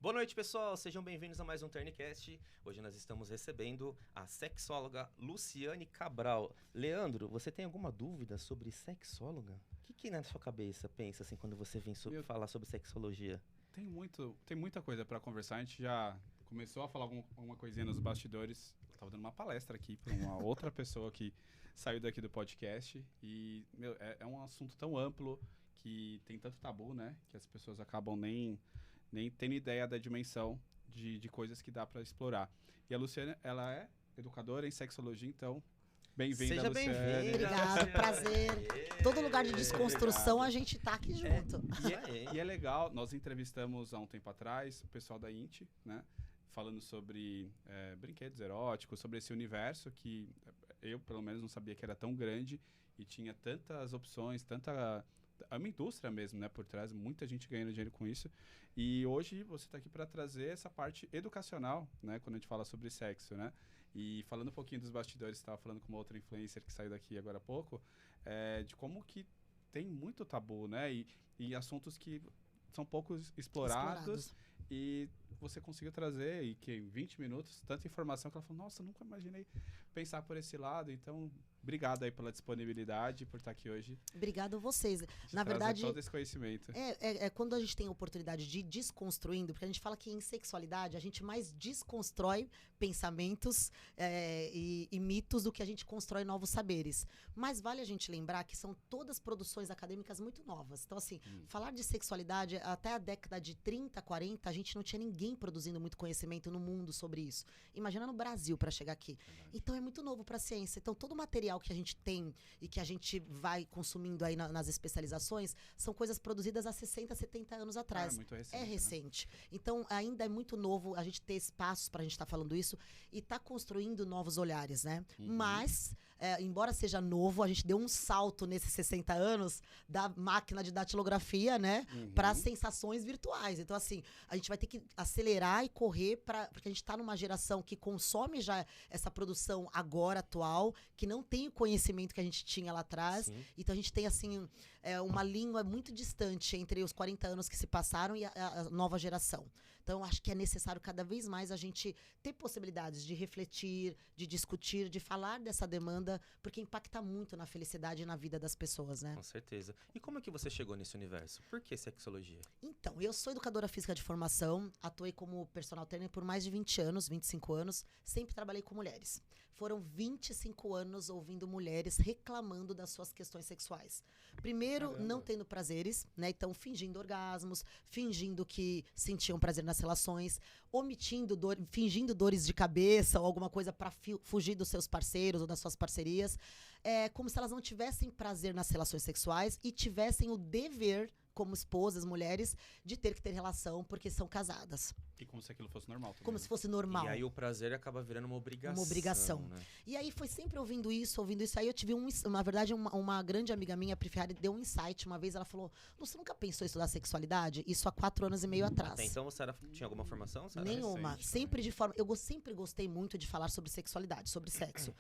Boa noite, pessoal. Sejam bem-vindos a mais um Turncast. Hoje nós estamos recebendo a sexóloga Luciane Cabral. Leandro, você tem alguma dúvida sobre sexóloga? O que na sua cabeça pensa assim quando você vem falar sobre sexologia? Tem muita coisa para conversar. A gente já começou a falar alguma coisinha nos bastidores. Eu tava dando uma palestra aqui para uma outra pessoa que saiu daqui do podcast. E, é um assunto tão amplo que tem tanto tabu, né? Que as pessoas acabam nem tendo ideia da dimensão de coisas que dá para explorar. E a Luciane, ela é educadora em sexologia, então bem-vinda, Seja Luciane. bem-vinda. Obrigado, prazer. Todo lugar de desconstrução a gente tá aqui junto. E é legal, nós entrevistamos há um tempo atrás o pessoal da INTE, né? Falando sobre brinquedos eróticos, sobre esse universo que eu, pelo menos, não sabia que era tão grande e tinha tantas opções, é uma indústria mesmo, né, por trás, muita gente ganhando dinheiro com isso. E hoje você está aqui para trazer essa parte educacional, né, quando a gente fala sobre sexo, né? E falando um pouquinho dos bastidores, estava falando com uma outra influencer que saiu daqui agora há pouco, de como que tem muito tabu, né, e assuntos que são pouco explorados. E você conseguiu trazer, e que em 20 minutos, tanta informação que ela falou, nossa, nunca imaginei pensar por esse lado. Então, obrigado aí pela disponibilidade, por estar aqui hoje. Obrigado a vocês. Na verdade, todo esse conhecimento. Quando a gente tem a oportunidade de ir desconstruindo, porque a gente fala que em sexualidade a gente mais desconstrói pensamentos e mitos do que a gente constrói novos saberes. Mas vale a gente lembrar que são todas produções acadêmicas muito novas. Então, assim, falar de sexualidade até a década de 30, 40, a gente não tinha ninguém produzindo muito conhecimento no mundo sobre isso. Imagina no Brasil para chegar aqui. Então, é muito novo para a ciência. Então, todo o material que a gente tem e que a gente vai consumindo aí nas especializações são coisas produzidas há 60, 70 anos atrás. É muito recente. É recente. Né? Então, ainda é muito novo a gente ter espaços para a gente estar falando isso e tá construindo novos olhares, né? Mas, embora seja novo, a gente deu um salto nesses 60 anos da máquina de datilografia, né? Para sensações virtuais. Então, assim, a gente vai ter que acelerar e correr porque a gente está numa geração que consome já essa produção agora, atual, que não tem o conhecimento que a gente tinha lá atrás. Sim. Então a gente tem, assim, uma língua muito distante entre os 40 anos que se passaram e a nova geração. Então, acho que é necessário cada vez mais a gente ter possibilidades de refletir, de discutir, de falar dessa demanda, porque impacta muito na felicidade e na vida das pessoas, né? Com certeza. E como é que você chegou nesse universo? Por que sexologia? Então, eu sou educadora física de formação, atuei como personal trainer por mais de 20 anos, 25 anos, sempre trabalhei com mulheres. Foram 25 anos ouvindo mulheres reclamando das suas questões sexuais. Primeiro, Caramba. não tendo prazeres, né? Então, fingindo orgasmos, fingindo que sentiam prazer nas relações, omitindo fingindo dores de cabeça ou alguma coisa para fugir dos seus parceiros ou das suas parcerias. Como se elas não tivessem prazer nas relações sexuais e tivessem o dever, como esposas, mulheres, de ter que ter relação porque são casadas. E como se aquilo fosse normal também. Como se fosse normal. E aí o prazer acaba virando uma obrigação. Uma obrigação. Né? E aí foi sempre ouvindo isso. Aí eu tive na verdade, uma grande amiga minha, a Ferrari, deu um insight. Uma vez ela falou, você nunca pensou em estudar sexualidade? Isso há 4 anos e meio atrás. Até então você tinha alguma formação? Nenhuma. Recente, sempre de forma... Eu sempre gostei muito de falar sobre sexualidade, sobre sexo.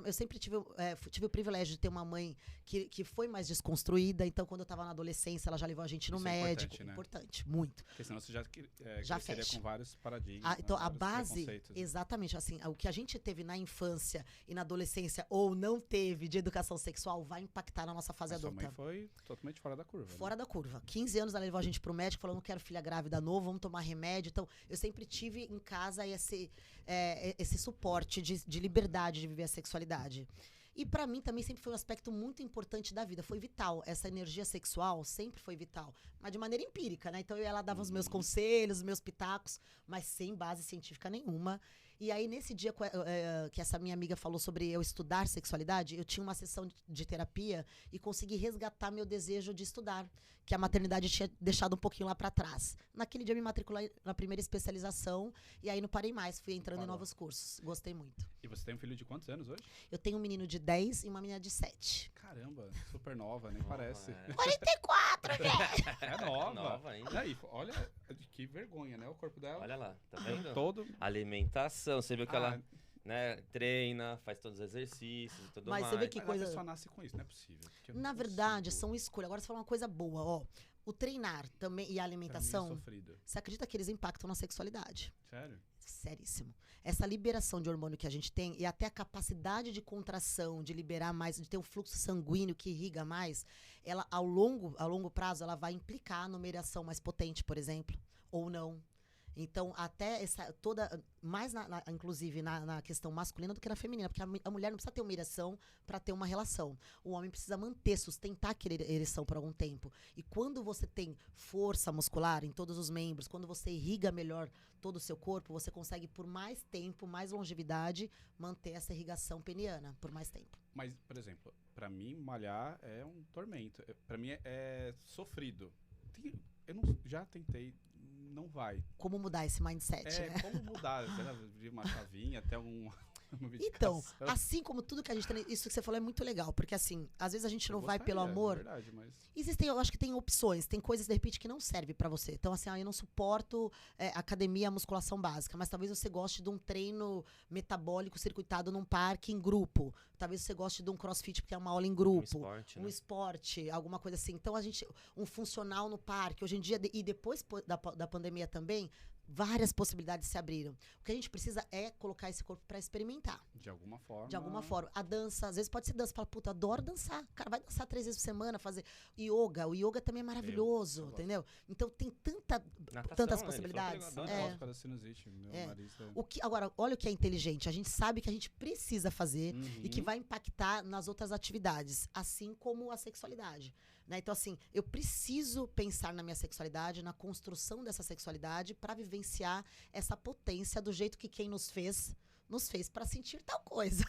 Eu sempre tive o privilégio de ter uma mãe que foi mais desconstruída. Então, quando eu estava na adolescência, ela já levou a gente no médico. Importante, né? Importante, muito. Porque senão você já fecha com vários paradigmas. Então, né? a base, exatamente, assim, o que a gente teve na infância e na adolescência ou não teve de educação sexual vai impactar na nossa fase adulta. Sua mãe foi totalmente fora da curva. Fora da curva. 15 anos ela levou a gente pro médico, falou, não quero filha grávida novo, vamos tomar remédio. Então, eu sempre tive em casa esse suporte de liberdade de viver a sexualidade. E pra mim também sempre foi um aspecto muito importante da vida, foi vital. Essa energia sexual sempre foi vital, mas de maneira empírica, né? Então ela dava os meus conselhos, os meus pitacos, mas sem base científica nenhuma. E aí nesse dia que essa minha amiga falou sobre eu estudar sexualidade, eu tinha uma sessão de terapia e consegui resgatar meu desejo de estudar, que a maternidade tinha deixado um pouquinho lá pra trás. Naquele dia eu me matriculei na primeira especialização e aí não parei mais, fui entrando em novos cursos. Gostei muito. E você tem um filho de quantos anos hoje? Eu tenho um menino de 10 e uma menina de 7. Caramba, super nova, nem parece. 44, né? É nova. Nova ainda. E aí, olha que vergonha, né? O corpo dela. Olha lá, tá vendo? Todo. Alimentação, você viu que ela né, treina, faz todos os exercícios e tudo mais. Mas você vê que Mas coisa... a pessoa nasce com isso, não é possível. Na verdade, são escolhas. Agora você fala uma coisa boa, ó. O treinar também e a Pra mim é alimentação, sofrido. você acredita que eles impactam na sexualidade? Sério? Seríssimo. Essa liberação de hormônio que a gente tem e até a capacidade de contração, de liberar mais, de ter um fluxo sanguíneo que irriga mais, ela a longo prazo, ela vai implicar numa ereção mais potente, por exemplo, ou não. Então, até essa toda, mais inclusive na questão masculina do que na feminina, porque a mulher não precisa ter uma ereção para ter uma relação. O homem precisa manter, sustentar aquela ereção por algum tempo. E quando você tem força muscular em todos os membros, quando você irriga melhor todo o seu corpo, você consegue por mais tempo, mais longevidade, manter essa irrigação peniana por mais tempo. Mas, por exemplo, pra mim, malhar é um tormento. Pra mim é sofrido. Eu não, já tentei, não vai. Como mudar esse mindset, né? Como mudar? Será de uma chavinha até uma Então, medicação? assim como tudo que a gente tem, isso que você falou é muito legal, porque assim, às vezes a gente não Eu vai pelo gostaria, amor. É verdade, mas... Existem, eu acho que tem opções, tem coisas de repente que não servem pra você. Então, assim, eu não suporto academia, musculação básica, mas talvez você goste de um treino metabólico circuitado num parque em grupo. Talvez você goste de um crossfit porque é uma aula em grupo. esporte, né? Esporte, alguma coisa assim. Então, um funcional no parque. Hoje em dia, e depois da pandemia também, várias possibilidades se abriram. O que a gente precisa é colocar esse corpo pra experimentar. De alguma forma. De alguma forma. A dança, às vezes pode ser dança. Fala, puta, adoro dançar. Cara, vai dançar 3 vezes por semana, fazer yoga. O yoga também é maravilhoso, eu gosto. entendeu? Então tem Natação, tantas né? possibilidades. Ele falou Eu que É. gosto por causa da sinusite. Meu nariz é... Agora, olha o que é inteligente. A gente sabe que a gente precisa fazer Uhum. e que vai impactar nas outras atividades, assim como a sexualidade. Né? Então, assim, eu preciso pensar na minha sexualidade, na construção dessa sexualidade para vivenciar essa potência do jeito que quem nos fez para sentir tal coisa.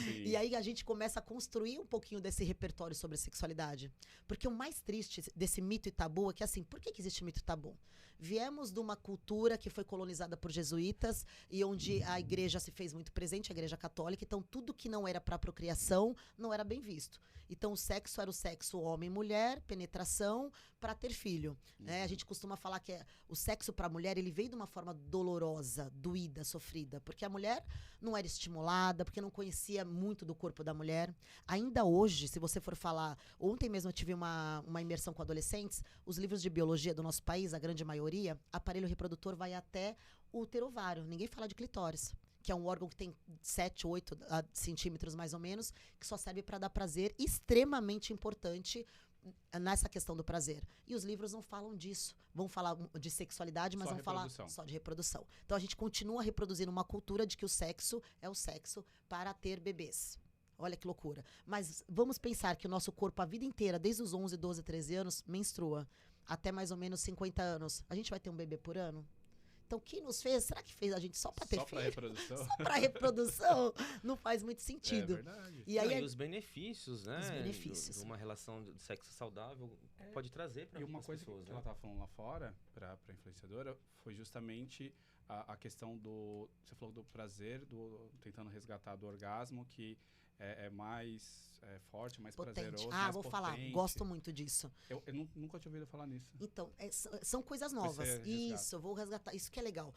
Sim. E aí a gente começa a construir um pouquinho desse repertório sobre a sexualidade. Porque o mais triste desse mito e tabu é que, assim, por que existe mito e tabu? Viemos de uma cultura que foi colonizada por jesuítas e onde a igreja se fez muito presente, a igreja católica, então tudo que não era para procriação não era bem visto. Então o sexo era o sexo homem e mulher, penetração para ter filho. Né? A gente costuma falar que o sexo para a mulher ele veio de uma forma dolorosa, doída, sofrida, porque a mulher não era estimulada, porque não conhecia muito do corpo da mulher. Ainda hoje, se você for falar, ontem mesmo eu tive uma imersão com adolescentes, os livros de biologia do nosso país, a grande maioria, aparelho reprodutor vai até o útero-ovário. Ninguém fala de clitóris, que é um órgão que tem 7, 8 centímetros mais ou menos, que só serve para dar prazer, extremamente importante nessa questão do prazer. E os livros não falam disso. Vão falar de sexualidade, mas Só vão falar reprodução. só de reprodução. Então a gente continua reproduzindo uma cultura de que o sexo é o sexo para ter bebês. Olha que loucura. Mas vamos pensar que o nosso corpo a vida inteira, desde os 11, 12, 13 anos, menstrua. Até mais ou menos 50 anos. A gente vai ter um bebê por ano? Então, quem nos fez? Será que fez a gente só para ter Só pra filho? reprodução? Só para reprodução? Não faz muito É sentido. verdade. E aí, Não, e os benefícios, né? Os benefícios. De uma relação de sexo saudável pode trazer para E uma as coisa pessoas, que né? ela tava falando lá fora, pra influenciadora, foi justamente a questão do... Você falou do prazer, tentando resgatar do orgasmo, que é mais forte, mais potente. prazeroso, Ah, mais vou falar. potente. Gosto muito disso. Eu nunca tinha ouvido falar nisso. Então, são coisas novas. Você resgata. Isso, eu vou resgatar. Isso que é legal.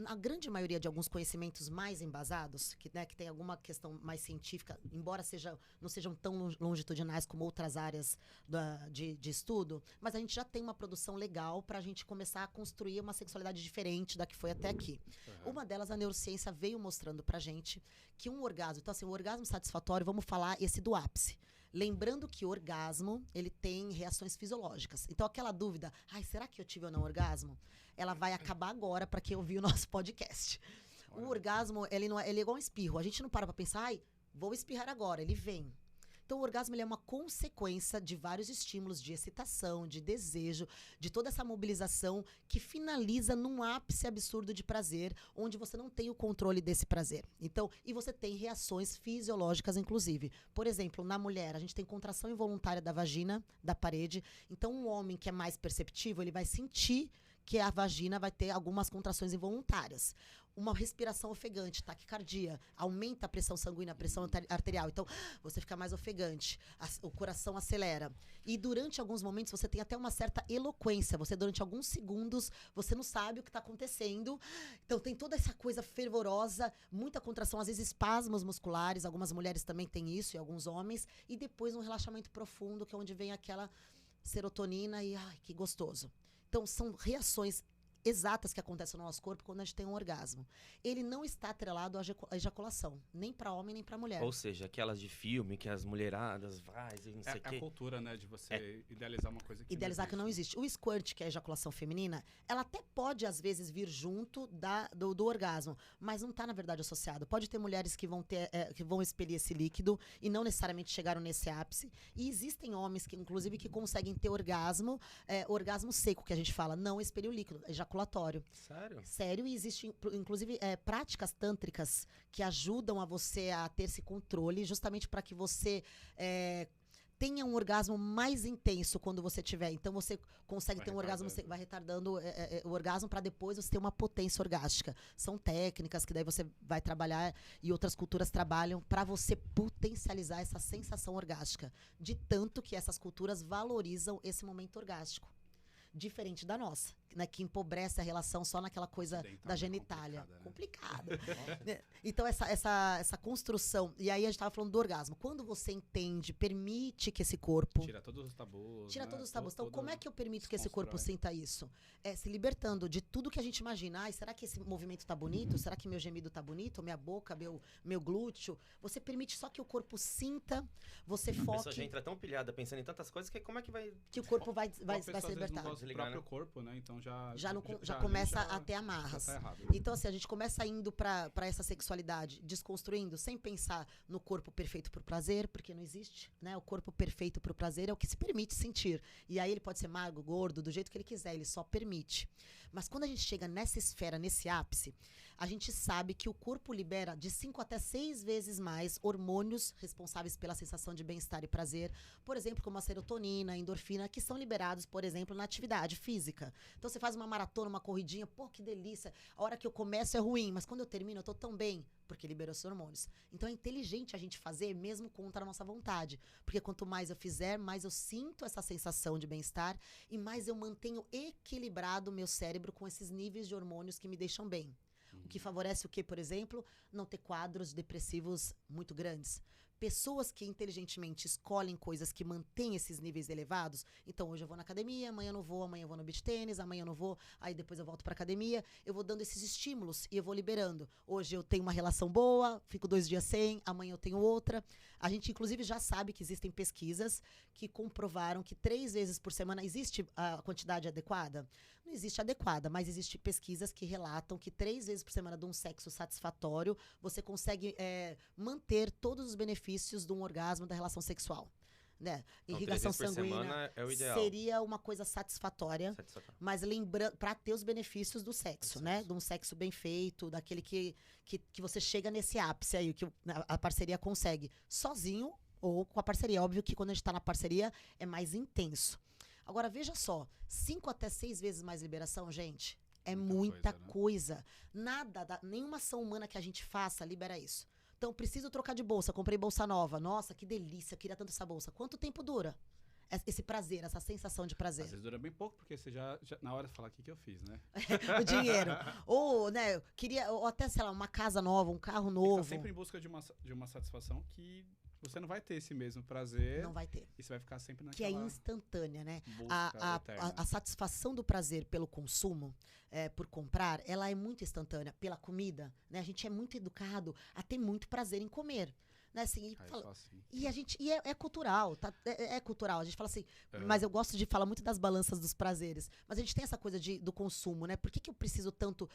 A grande maioria de alguns conhecimentos mais embasados, que tem alguma questão mais científica, embora não sejam tão longitudinais como outras áreas de estudo, mas a gente já tem uma produção legal para a gente começar a construir uma sexualidade diferente da que foi até aqui. Uhum. Uma delas, a neurociência veio mostrando pra gente que um orgasmo, então assim, o orgasmo satisfatório, vamos falar esse do ápice. Lembrando que o orgasmo, ele tem reações fisiológicas. Então aquela dúvida, será que eu tive ou não orgasmo? Ela vai acabar agora para quem ouviu o nosso podcast. Olha. O orgasmo, ele é igual um espirro. A gente não para pra pensar, vou espirrar agora, ele vem. Então, o orgasmo ele é uma consequência de vários estímulos de excitação, de desejo, de toda essa mobilização que finaliza num ápice absurdo de prazer, onde você não tem o controle desse prazer. Então, e você tem reações fisiológicas, inclusive. Por exemplo, na mulher, a gente tem contração involuntária da vagina, da parede. Então, um homem que é mais perceptível, ele vai sentir que a vagina vai ter algumas contrações involuntárias. Uma respiração ofegante, taquicardia, aumenta a pressão sanguínea, a pressão arterial. Então, você fica mais ofegante, o coração acelera. E durante alguns momentos, você tem até uma certa eloquência. Você, durante alguns segundos, você não sabe o que está acontecendo. Então, tem toda essa coisa fervorosa, muita contração, às vezes espasmos musculares. Algumas mulheres também têm isso, e alguns homens. E depois um relaxamento profundo, que é onde vem aquela serotonina e, ai, que gostoso. Então, são reações exatas que acontecem no nosso corpo quando a gente tem um orgasmo. Ele não está atrelado à ejaculação, nem para homem, nem para mulher. Ou seja, aquelas de filme que as mulheradas e não sei o É quê. a cultura, né, de você idealizar uma coisa que Idealizar que não existe. O squirt, que é a ejaculação feminina, ela até pode, às vezes, vir junto do orgasmo, mas não está, na verdade, associado. Pode ter mulheres que vão expelir esse líquido e não necessariamente chegaram nesse ápice. E existem homens, que, inclusive, que conseguem ter orgasmo seco, que a gente fala, não expelir o líquido, ejaculatório. Sério? Sério, e existem, inclusive, práticas tântricas que ajudam a você a ter esse controle, justamente para que você tenha um orgasmo mais intenso quando você tiver. Então, você consegue ter um orgasmo, você vai retardando o orgasmo para depois você ter uma potência orgástica. São técnicas que daí você vai trabalhar e outras culturas trabalham para você potencializar essa sensação orgástica. De tanto que essas culturas valorizam esse momento orgástico. Diferente da nossa, né, que empobrece a relação só naquela coisa da genitália. Complicado. Né? Então, essa construção. E aí a gente estava falando do orgasmo. Quando você entende, permite que esse corpo. Tira todos os tabus. Tira todos os tabus. Então, como é que eu permito que esse corpo constrói. sinta isso? Se libertando de tudo que a gente imagina. Ai, será que esse movimento tá bonito? Será que meu gemido tá bonito? Minha boca, meu glúteo? Você permite só que o corpo sinta, você A pessoa já foque. entra tão pilhada pensando em tantas coisas que como é que vai. Que o corpo vai A se pessoa, às vezes, libertar. não gosta do Desligar, próprio né? corpo, né? Então Já ali começa já- a ter amarras. já tá errado. Então, assim, a gente começa indo pra essa sexualidade, desconstruindo, sem pensar no corpo perfeito pro prazer, porque não existe, né? O corpo perfeito pro prazer é o que se permite sentir. E aí ele pode ser magro, gordo, do jeito que ele quiser, ele só permite. Mas quando a gente chega nessa esfera, nesse ápice, a gente sabe que o corpo libera de 5 até 6 vezes mais hormônios responsáveis pela sensação de bem-estar e prazer, por exemplo, como a serotonina, a endorfina, que são liberados, por exemplo, na atividade física. Então você faz uma maratona, uma corridinha, pô, que delícia. A hora que eu começo é ruim, mas quando eu termino eu tô tão bem, porque liberou esses hormônios. Então é inteligente a gente fazer mesmo contra a nossa vontade, porque quanto mais eu fizer, mais eu sinto essa sensação de bem-estar e mais eu mantenho equilibrado o meu cérebro com esses níveis de hormônios que me deixam bem. O que favorece o quê, por exemplo? Não ter quadros depressivos muito grandes. Pessoas que inteligentemente escolhem coisas que mantêm esses níveis elevados. Então, hoje eu vou na academia, amanhã eu não vou, amanhã eu vou no beach tênis, amanhã eu não vou, aí depois eu volto pra academia. Eu vou dando esses estímulos e eu vou liberando. Hoje eu tenho uma relação boa, fico 2 dias sem, amanhã eu tenho outra. A gente, inclusive, já sabe que existem pesquisas que comprovaram que 3 vezes por semana existe a quantidade adequada? Não existe adequada, mas existem pesquisas que relatam que 3 vezes por semana de um sexo satisfatório, você consegue manter todos os benefícios de um orgasmo da relação sexual. Né? Então, Irrigação 3 vezes por sanguínea semana é o ideal. seria uma coisa satisfatória, Satisfatório. mas lembrando, para ter os benefícios do sexo, né? De um sexo bem feito, daquele que você chega nesse ápice aí, que a parceria consegue sozinho ou com a parceria. Óbvio que quando a gente tá na parceria é mais intenso. Agora, veja só, 5 até 6 vezes mais liberação, gente, é muita coisa. Nada, nenhuma ação humana que a gente faça libera isso. Então, preciso trocar de bolsa, comprei bolsa nova. Nossa, que delícia, queria tanto essa bolsa. Quanto tempo dura? Esse prazer, essa sensação de prazer. Às vezes dura bem pouco, porque você já na hora de falar o que eu fiz, né? O dinheiro. Ou, né, ou até, sei lá, uma casa nova, um carro novo. Você tá sempre em busca de uma satisfação que você não vai ter esse mesmo prazer. Não vai ter. E você vai ficar sempre Que é naquela instantânea, né? busca eterna. A satisfação do prazer pelo consumo, por comprar, ela é muito instantânea. Pela comida, né? A gente é muito educado a ter muito prazer em comer. Né, assim, Só assim. e é cultural, tá? É cultural. A gente fala assim, mas eu gosto de falar muito das balanças dos prazeres. Mas a gente tem essa coisa do consumo, né? Por que eu preciso tanto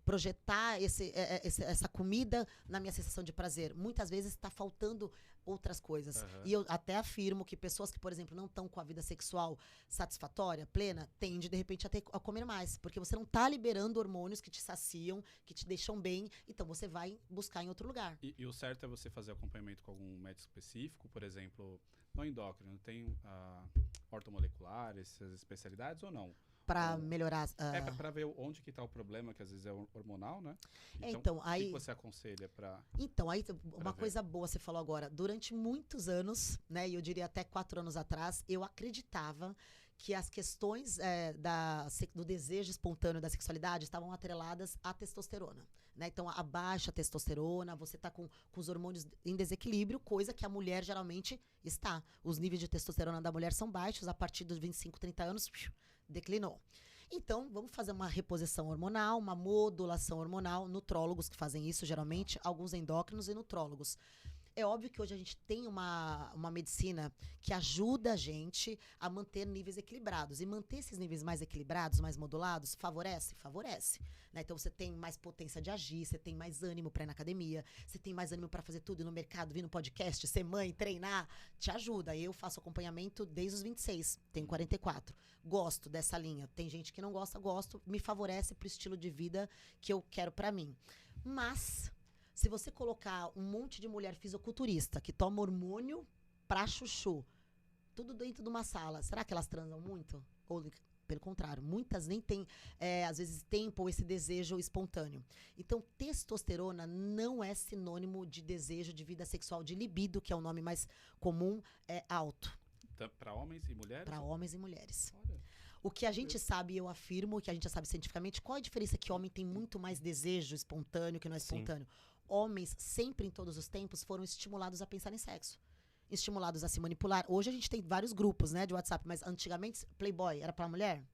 projetar essa comida na minha sensação de prazer? Muitas vezes está faltando outras coisas. E eu até afirmo que pessoas que, por exemplo, não estão com a vida sexual satisfatória, plena, tendem, de repente, a comer mais. Porque você não está liberando hormônios que te saciam, que te deixam bem. Então, você vai buscar em outro lugar. E o certo é você fazer acompanhamento com algum médico específico, por exemplo, no endócrino, tem ortomolecular, essas especialidades ou não? Para melhorar. Para ver onde que está o problema, que às vezes é hormonal, né? Então, aí, o que você aconselha para... Então, aí uma coisa boa você falou agora. Durante muitos anos, né, e eu diria até 4 anos atrás, eu acreditava que as questões do desejo espontâneo da sexualidade estavam atreladas à testosterona. Né? Então, a baixa testosterona, você está com os hormônios em desequilíbrio, coisa que a mulher geralmente está. Os níveis de testosterona da mulher são baixos, a partir dos 25, 30 anos, declinou. Então, vamos fazer uma reposição hormonal, uma modulação hormonal, nutrólogos que fazem isso, geralmente, alguns endócrinos e nutrólogos. É óbvio que hoje a gente tem uma medicina que ajuda a gente a manter níveis equilibrados. E manter esses níveis mais equilibrados, mais modulados, favorece? Favorece. Né? Então, você tem mais potência de agir, você tem mais ânimo para ir na academia, você tem mais ânimo para fazer tudo no mercado, vir no podcast, ser mãe, treinar, te ajuda. Eu faço acompanhamento desde os 26, tenho 44. Gosto dessa linha. Tem gente que não gosta, gosto, me favorece pro estilo de vida que eu quero para mim. Mas se você colocar um monte de mulher fisiculturista que toma hormônio pra chuchu, tudo dentro de uma sala, será que elas transam muito? Ou, pelo contrário, muitas nem têm, às vezes, tempo ou esse desejo espontâneo. Então, testosterona não é sinônimo de desejo de vida sexual, de libido, que é o nome mais comum, é alto. Para homens e mulheres? Para homens e mulheres. Olha. O que a gente sabe, eu afirmo, o que a gente sabe cientificamente, qual a diferença que homem tem muito mais desejo espontâneo que não é espontâneo? Homens, sempre em todos os tempos, foram estimulados a pensar em sexo. Estimulados a se manipular. Hoje a gente tem vários grupos, né, de WhatsApp, mas antigamente, Playboy era pra mulher?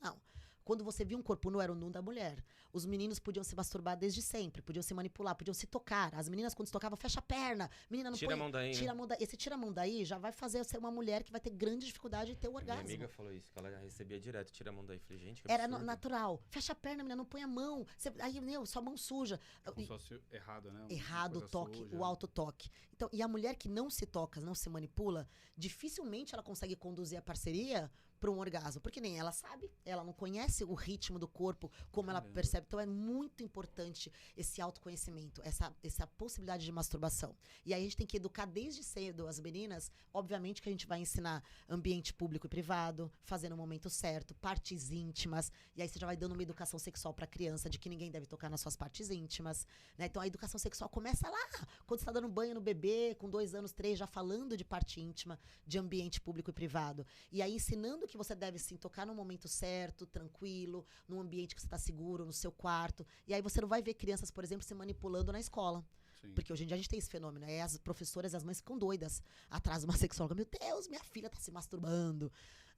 Não. Quando você via um corpo nu, era o nu da mulher. Os meninos podiam se masturbar desde sempre, podiam se manipular, podiam se tocar. As meninas, quando se tocavam, fecha a perna. Menina, não Tira a mão daí, tira né? a mão daí. Esse tira a mão daí já vai fazer ser uma mulher que vai ter grande dificuldade de ter o orgasmo. Minha amiga falou isso, que ela já recebia direto, tira a mão daí. Falei, gente, que Era absurdo. natural. Fecha a perna, menina, não põe a mão. Aí, sua mão suja. Como se fosse errado, né? Errado o Coisa toque, suja. o autotoque. Então, e a mulher que não se toca, não se manipula, dificilmente ela consegue conduzir a parceria para um orgasmo, porque nem ela sabe, ela não conhece o ritmo do corpo, como ela Caramba. percebe. Então é muito importante esse autoconhecimento, essa possibilidade de masturbação. E aí a gente tem que educar desde cedo as meninas. Obviamente que a gente vai ensinar ambiente público e privado, fazer no momento certo, partes íntimas, e aí você já vai dando uma educação sexual para a criança de que ninguém deve tocar nas suas partes íntimas, né? Então a educação sexual começa lá, quando você está dando banho no bebê, com 2 anos, 3, já falando de parte íntima, de ambiente público e privado. E aí ensinando que você deve sim tocar no momento certo, tranquilo, num ambiente que você está seguro, no seu quarto. E aí você não vai ver crianças, por exemplo, se manipulando na escola. Sim. Porque hoje em dia a gente tem esse fenômeno. Aí as professoras e as mães ficam doidas atrás de uma sexóloga. Meu Deus, minha filha está se masturbando.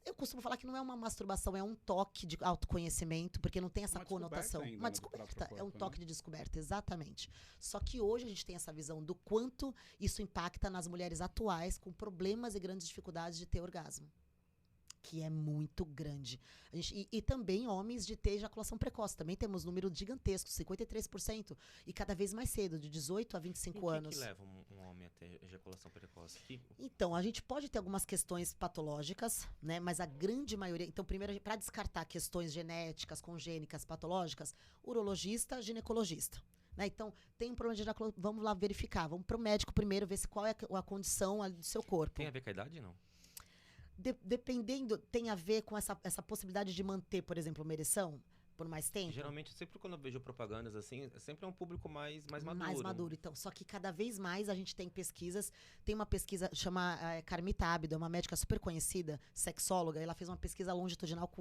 Eu costumo falar que não é uma masturbação, é um toque de autoconhecimento, porque não tem essa Uma conotação. descoberta ainda, Uma né, do descoberta, próprio é um corpo, toque né? de descoberta, exatamente. Só que hoje a gente tem essa visão do quanto isso impacta nas mulheres atuais com problemas e grandes dificuldades de ter orgasmo. Que é muito grande. E também homens de ter ejaculação precoce. Também temos número gigantesco, 53%. E cada vez mais cedo, de 18 a 25 anos. O que leva um homem a ter ejaculação precoce? Então, a gente pode ter algumas questões patológicas, né? Mas a grande maioria... Então, primeiro, para descartar questões genéticas, congênicas, patológicas, urologista, ginecologista. Né? Então, tem um problema de ejaculação, vamos lá verificar. Vamos para o médico primeiro, ver qual é a condição ali do seu corpo. Tem a ver com a idade, não? Dependendo, tem a ver com essa possibilidade de manter, por exemplo, uma ereção por mais tempo? Geralmente, sempre quando eu vejo propagandas assim, sempre é um público mais maduro. Mais maduro. Então, só que cada vez mais a gente tem pesquisas. Tem uma pesquisa, chama Carmita Abdo, é uma médica super conhecida, sexóloga. Ela fez uma pesquisa longitudinal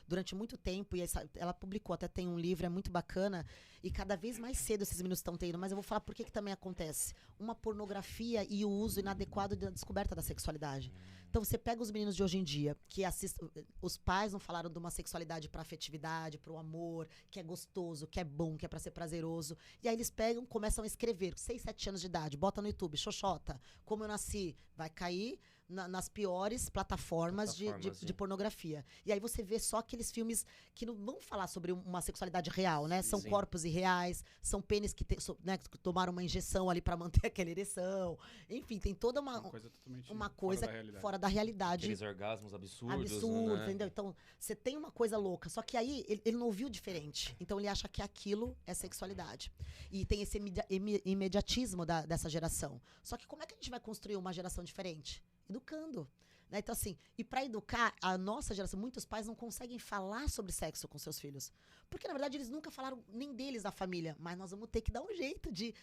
durante muito tempo. E ela publicou, até tem um livro, é muito bacana. E cada vez mais cedo esses meninos estão tendo. Mas eu vou falar por que também acontece. Uma pornografia e o uso inadequado da descoberta da sexualidade. Então, você pega os meninos de hoje em dia, que assistem. Os pais não falaram de uma sexualidade para afetividade, para o amor, que é gostoso, que é bom, que é para ser prazeroso. E aí eles pegam, começam a escrever, 6, 7 anos de idade, bota no YouTube, Xoxota, como eu nasci, vai cair nas piores plataformas de pornografia. E aí você vê só aqueles filmes que não vão falar sobre uma sexualidade real, né? São corpos irreais, são pênis que que tomaram uma injeção ali para manter aquela ereção. Enfim, tem toda uma coisa totalmente fora da realidade. Aqueles orgasmos absurdos, né? Entendeu? Então, você tem uma coisa louca. Só que aí, ele não ouviu diferente. Então, ele acha que aquilo é sexualidade. E tem esse imediatismo dessa geração. Só que como é que a gente vai construir uma geração diferente? Educando. Né? Então, assim, e para educar a nossa geração, muitos pais não conseguem falar sobre sexo com seus filhos. Porque, na verdade, eles nunca falaram nem deles da família. Mas nós vamos ter que dar um jeito de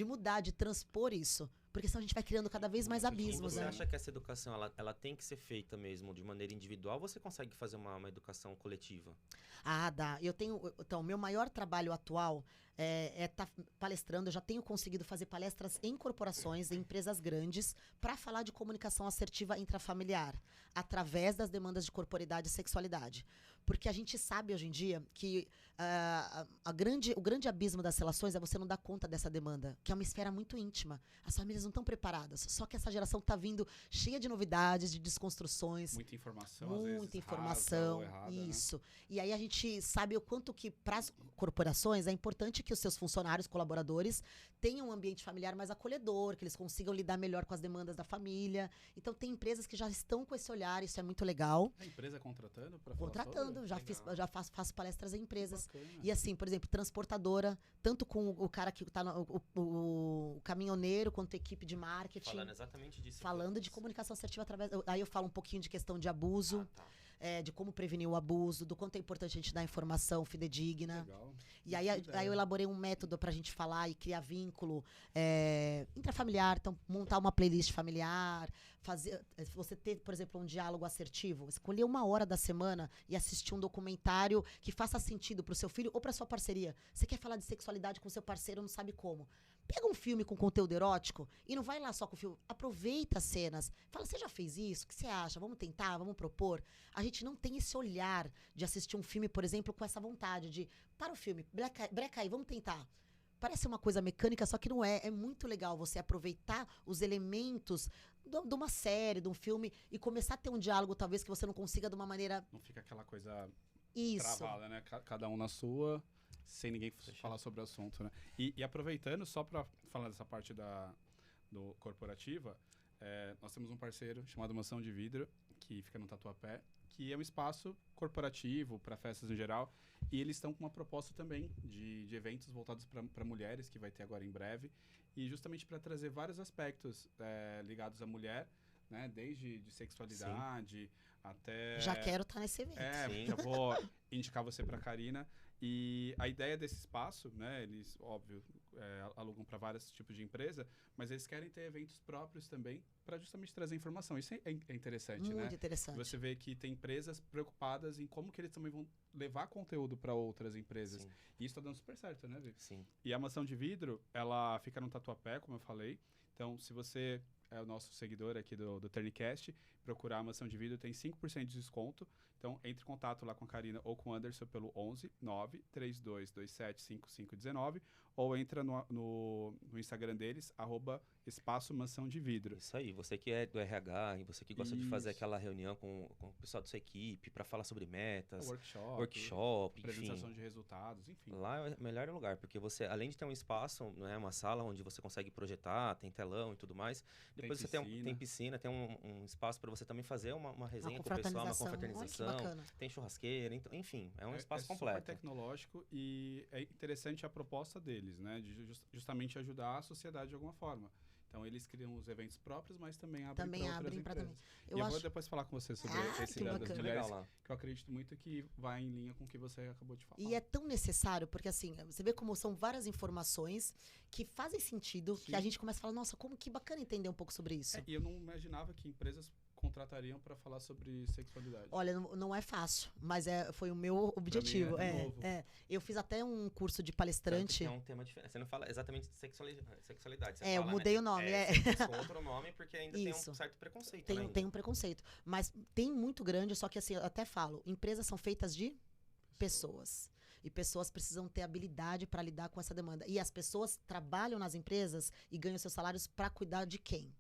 mudar, de transpor isso. Porque senão a gente vai criando cada vez mais E abismos, Você né? acha que essa educação, ela tem que ser feita mesmo de maneira individual, ou você consegue fazer uma educação coletiva? Ah, dá. Então, o meu maior trabalho atual é estar palestrando. Eu já tenho conseguido fazer palestras em corporações, em empresas grandes, para falar de comunicação assertiva intrafamiliar, através das demandas de corporidade e sexualidade. Porque a gente sabe hoje em dia que o grande abismo das relações é você não dar conta dessa demanda, que é uma esfera muito íntima. As famílias não estão preparadas. Só que essa geração está vindo cheia de novidades, de desconstruções. Muita informação, às vezes Muita rasa informação, ou errada, isso. E aí a gente sabe o quanto que para as corporações é importante que os seus funcionários, colaboradores, tenham um ambiente familiar mais acolhedor, que eles consigam lidar melhor com as demandas da família. Então tem empresas que já estão com esse olhar, isso é muito legal. A empresa contratando para Contratando, Legal. já faço palestras em empresas. Bacana. E assim, por exemplo, transportadora, tanto com o cara que está o caminhoneiro, quanto a equipe de marketing. Falando exatamente disso. Falando de comunicação assertiva através. Aí eu falo um pouquinho de questão de abuso, Ah, tá. de como prevenir o abuso, do quanto é importante a gente dar informação fidedigna. Legal. E aí, Que aí eu elaborei um método pra gente falar e criar vínculo intrafamiliar, então montar uma playlist familiar, fazer, você ter, por exemplo, um diálogo assertivo, escolher 1 hora da semana e assistir um documentário que faça sentido pro seu filho ou pra sua parceria. Você quer falar de sexualidade com seu parceiro, não sabe como. Pega um filme com conteúdo erótico e não vai lá só com o filme. Aproveita as cenas. Fala, você já fez isso? O que você acha? Vamos tentar? Vamos propor? A gente não tem esse olhar de assistir um filme, por exemplo, com essa vontade de, para o filme, breca aí, vamos tentar. Parece uma coisa mecânica, só que não é. É muito legal você aproveitar os elementos de uma série, de um filme e começar a ter um diálogo, talvez, que você não consiga de uma maneira... Não fica aquela coisa Isso. travada, né? Cada um na sua, sem ninguém falar sobre o assunto, né? E aproveitando, só para falar dessa parte do corporativa, nós temos um parceiro chamado Mansão de Vidro, que fica no Tatuapé, que é um espaço corporativo para festas em geral, e eles estão com uma proposta também de eventos voltados para mulheres, que vai ter agora em breve, e justamente para trazer vários aspectos ligados à mulher, né? Desde de sexualidade até... Já quero estar nesse evento. Sim. Já vou indicar você para a Karina. E a ideia desse espaço, né, eles, óbvio, alugam para vários tipos de empresa, mas eles querem ter eventos próprios também para justamente trazer informação. Isso é interessante, né? Muito interessante. Você vê que tem empresas preocupadas em como que eles também vão levar conteúdo para outras empresas. Sim. E isso está dando super certo, né, Vivi? Sim. E a Mansão de Vidro, ela fica no Tatuapé, como eu falei. Então, se você é o nosso seguidor aqui do Turncast, procurar a Mansão de Vidro, tem 5% de desconto. Então, entre em contato lá com a Karina ou com o Anderson pelo 11 9 3227 5519 ou entra no Instagram deles, @espaço Mansão de Vidro. Isso aí, você que é do RH e você que gosta de fazer Isso. aquela reunião com o pessoal da sua equipe para falar sobre metas, Workshop, enfim. apresentação de resultados, enfim. Lá é o melhor lugar, porque você, além de ter um espaço, não é, uma sala onde você consegue projetar, tem telão e tudo mais, depois você tem piscina, tem um espaço para você também fazer uma resenha com o pessoal, uma confraternização, Olha que bacana. tem churrasqueira, então, enfim, é um espaço super completo. tecnológico e é interessante a proposta deles, né? De justamente ajudar a sociedade de alguma forma. Então, eles criam os eventos próprios, mas também abrem para outras Abrem pra empresas. também. Eu vou depois falar com você sobre esse que das bacana. mulheres, Legal lá. que eu acredito muito que vai em linha com o que você acabou de falar. E é tão necessário, porque assim, você vê como são várias informações que fazem sentido, que a gente começa a falar, nossa, como que bacana entender um pouco sobre isso. E eu não imaginava que empresas contratariam para falar sobre sexualidade. Olha, não é fácil, mas foi o meu objetivo. Pra mim é novo. Eu fiz até um curso de Tanto palestrante. que é um tema diferente. Você não fala exatamente de sexualidade. Você Eu fala, mudei né? o nome. Você tem outro nome porque ainda tem Isso. um certo preconceito. Tem, né, tem um preconceito. Mas tem muito grande, só que assim, eu até falo, empresas são feitas de pessoas. E pessoas precisam ter habilidade para lidar com essa demanda. E as pessoas trabalham nas empresas e ganham seus salários para cuidar de quem?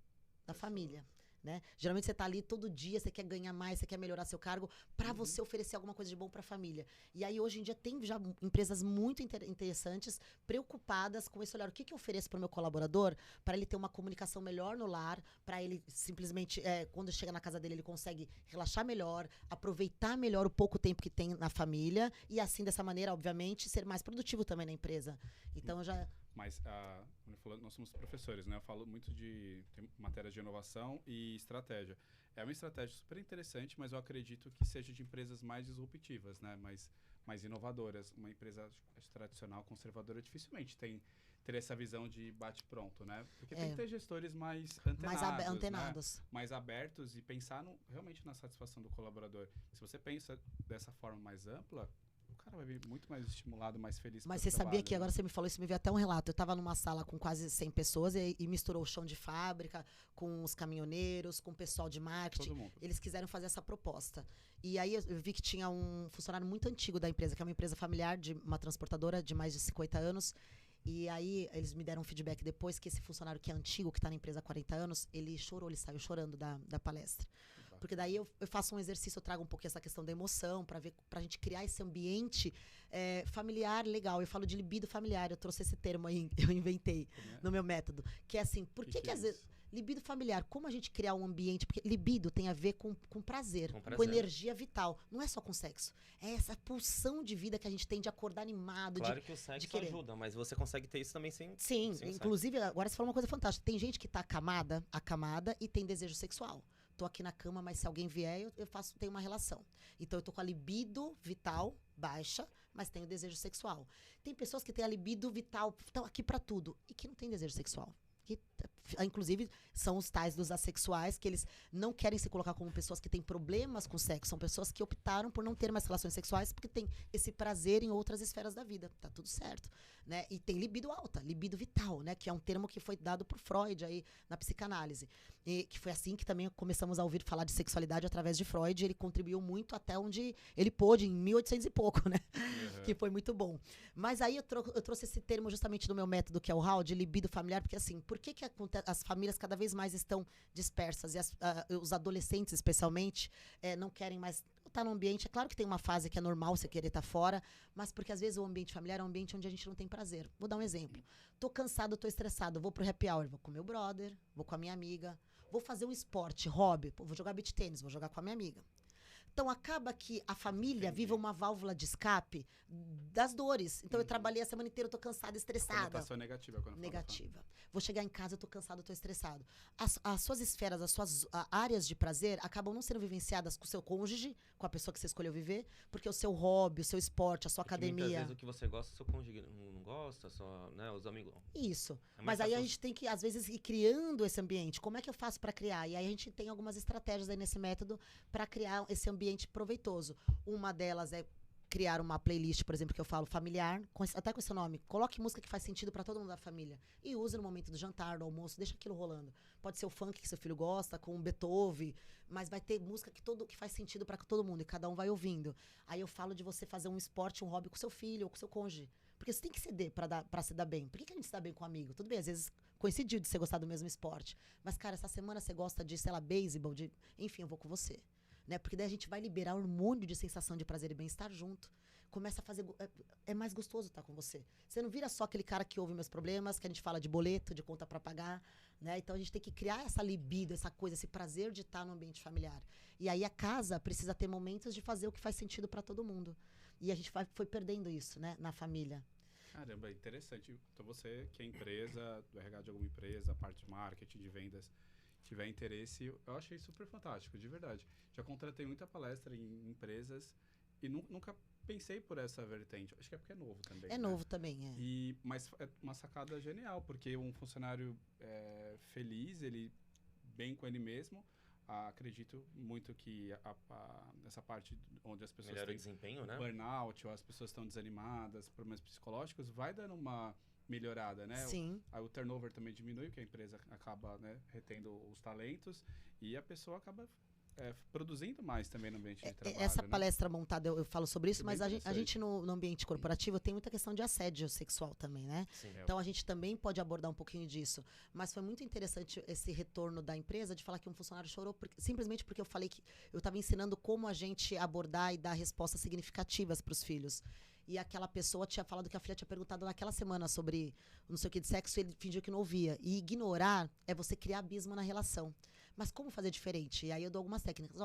Da família. Né? Geralmente você está ali todo dia, você quer ganhar mais, você quer melhorar seu cargo para você oferecer alguma coisa de bom para a família. E aí hoje em dia tem já empresas muito interessantes, preocupadas com esse olhar. O que eu ofereço para o meu colaborador para ele ter uma comunicação melhor no lar, para ele simplesmente, quando chega na casa dele, ele consegue relaxar melhor, aproveitar melhor o pouco tempo que tem na família e assim, dessa maneira, obviamente, ser mais produtivo também na empresa. Então, eu já... Mas, nós somos professores, né? Eu falo muito de matérias de inovação e estratégia. É uma estratégia super interessante, mas eu acredito que seja de empresas mais disruptivas, né? Mais mais inovadoras. Uma empresa acho, tradicional, conservadora, dificilmente ter essa visão de bate-pronto, né? Porque tem que ter gestores mais antenados. Né? Mais abertos e pensar realmente na satisfação do colaborador. Se você pensa dessa forma mais ampla, o cara vai vir muito mais estimulado, mais feliz. Mas você sabia que, agora você me falou isso, me veio até um relato. Eu estava numa sala com quase 100 pessoas e misturou o chão de fábrica com os caminhoneiros, com o pessoal de marketing. Todo mundo. Eles quiseram fazer essa proposta. E aí eu vi que tinha um funcionário muito antigo da empresa, que é uma empresa familiar, de uma transportadora de mais de 50 anos. E aí eles me deram um feedback depois que esse funcionário que é antigo, que está na empresa há 40 anos, ele chorou, ele saiu chorando da palestra. Porque daí eu faço um exercício, eu trago um pouquinho essa questão da emoção, pra gente criar esse ambiente familiar legal. Eu falo de libido familiar, eu trouxe esse termo aí, eu inventei no meu método. Que é assim, por que às vezes... Libido familiar, como a gente criar um ambiente... Porque libido tem a ver com prazer, com energia vital. Não é só com sexo. É essa pulsão de vida que a gente tem de acordar animado. Claro que o sexo ajuda, mas você consegue ter isso também sem inclusive, agora você falou uma coisa fantástica. Tem gente que tá acamada e tem desejo sexual. Tô aqui na cama, mas se alguém vier, tenho uma relação. Então, eu tô com a libido vital baixa, mas tenho desejo sexual. Tem pessoas que têm a libido vital, estão aqui pra tudo, e que não tem desejo sexual. Que, inclusive, são os tais dos assexuais, que eles não querem se colocar como pessoas que têm problemas com sexo. São pessoas que optaram por não ter mais relações sexuais porque tem esse prazer em outras esferas da vida. Tá tudo certo, né? E tem libido alta, libido vital, né? Que é um termo que foi dado por Freud aí na psicanálise. E que foi assim que também começamos a ouvir falar de sexualidade através de Freud. Ele contribuiu muito até onde ele pôde, em 1800 e pouco, né? Uhum. Que foi muito bom. Mas aí eu trouxe esse termo justamente do meu método, que é o HAL, de libido familiar, porque assim, por que as famílias cada vez mais estão dispersas e os adolescentes, especialmente, não querem mais estar no ambiente? É claro que tem uma fase que é normal você querer estar fora, mas porque às vezes o ambiente familiar é um ambiente onde a gente não tem prazer. Vou dar um exemplo. Tô cansado, tô estressado, vou pro happy hour, vou com meu brother, vou com a minha amiga, vou fazer um esporte, hobby, vou jogar beach tênis, vou jogar com a minha amiga. Então, acaba que a família vive uma válvula de escape das dores. Então, eu trabalhei a semana inteira, eu tô cansada, estressada. Conotação negativa. Negativa. Vou chegar em casa, eu tô cansado, eu tô estressado. As suas esferas, as suas áreas de prazer acabam não sendo vivenciadas com o seu cônjuge, com a pessoa que você escolheu viver, porque o seu hobby, o seu esporte, a sua academia... Muitas vezes o que você gosta, o seu cônjuge não gosta, só, né, os amigos... Isso. Mas aí a gente tem que, às vezes, ir criando esse ambiente. Como é que eu faço para criar? E aí a gente tem algumas estratégias aí nesse método para criar esse ambiente proveitoso. Uma delas é criar uma playlist, por exemplo, que eu falo familiar, até com esse nome. Coloque música que faz sentido para todo mundo da família. E use no momento do jantar, do almoço, deixa aquilo rolando. Pode ser o funk que seu filho gosta, com o Beethoven, mas vai ter música que faz sentido para todo mundo e cada um vai ouvindo. Aí eu falo de você fazer um esporte, um hobby com seu filho ou com seu cônjuge. Porque você tem que ceder pra se dar bem. Por que a gente se dá bem com um amigo? Tudo bem, às vezes coincidiu de você gostar do mesmo esporte. Mas, cara, essa semana você gosta de, sei lá, beisebol, enfim, eu vou com você. Né? Porque daí a gente vai liberar hormônio de sensação de prazer e bem-estar junto. Começa a fazer... É mais gostoso estar com você. Você não vira só aquele cara que ouve meus problemas, que a gente fala de boleto, de conta pra pagar, né? Então a gente tem que criar essa libido, essa coisa, esse prazer de estar no ambiente familiar. E aí a casa precisa ter momentos de fazer o que faz sentido pra todo mundo. E a gente foi perdendo isso, né? Na família. Caramba, interessante. Então você que é empresa, do RH de alguma empresa, parte de marketing, de vendas, tiver interesse, eu achei super fantástico, de verdade. Já contratei muita palestra em empresas e nunca pensei por essa vertente. Acho que é porque é novo também. É novo também, é. Mas é uma sacada genial, porque um funcionário feliz, ele bem com ele mesmo, acredito muito que essa parte onde as pessoas melhora têm o desempenho, né? burnout, ou as pessoas estão desanimadas, problemas psicológicos, vai dando uma melhorada, né? Sim. O turnover também diminui, porque a empresa acaba, né, retendo os talentos e a pessoa acaba produzindo mais também no ambiente de trabalho. Essa né? palestra montada, eu falo sobre isso, É mas bem a gente no ambiente corporativo tem muita questão de assédio sexual também, né? Sim. Então a gente também pode abordar um pouquinho disso. Mas foi muito interessante esse retorno da empresa de falar que um funcionário chorou simplesmente porque eu falei que eu estava ensinando como a gente abordar e dar respostas significativas para os filhos. E aquela pessoa tinha falado que a filha tinha perguntado naquela semana sobre não sei o que de sexo e ele fingiu que não ouvia. E ignorar é você criar abismo na relação. Mas como fazer diferente? E aí eu dou algumas técnicas.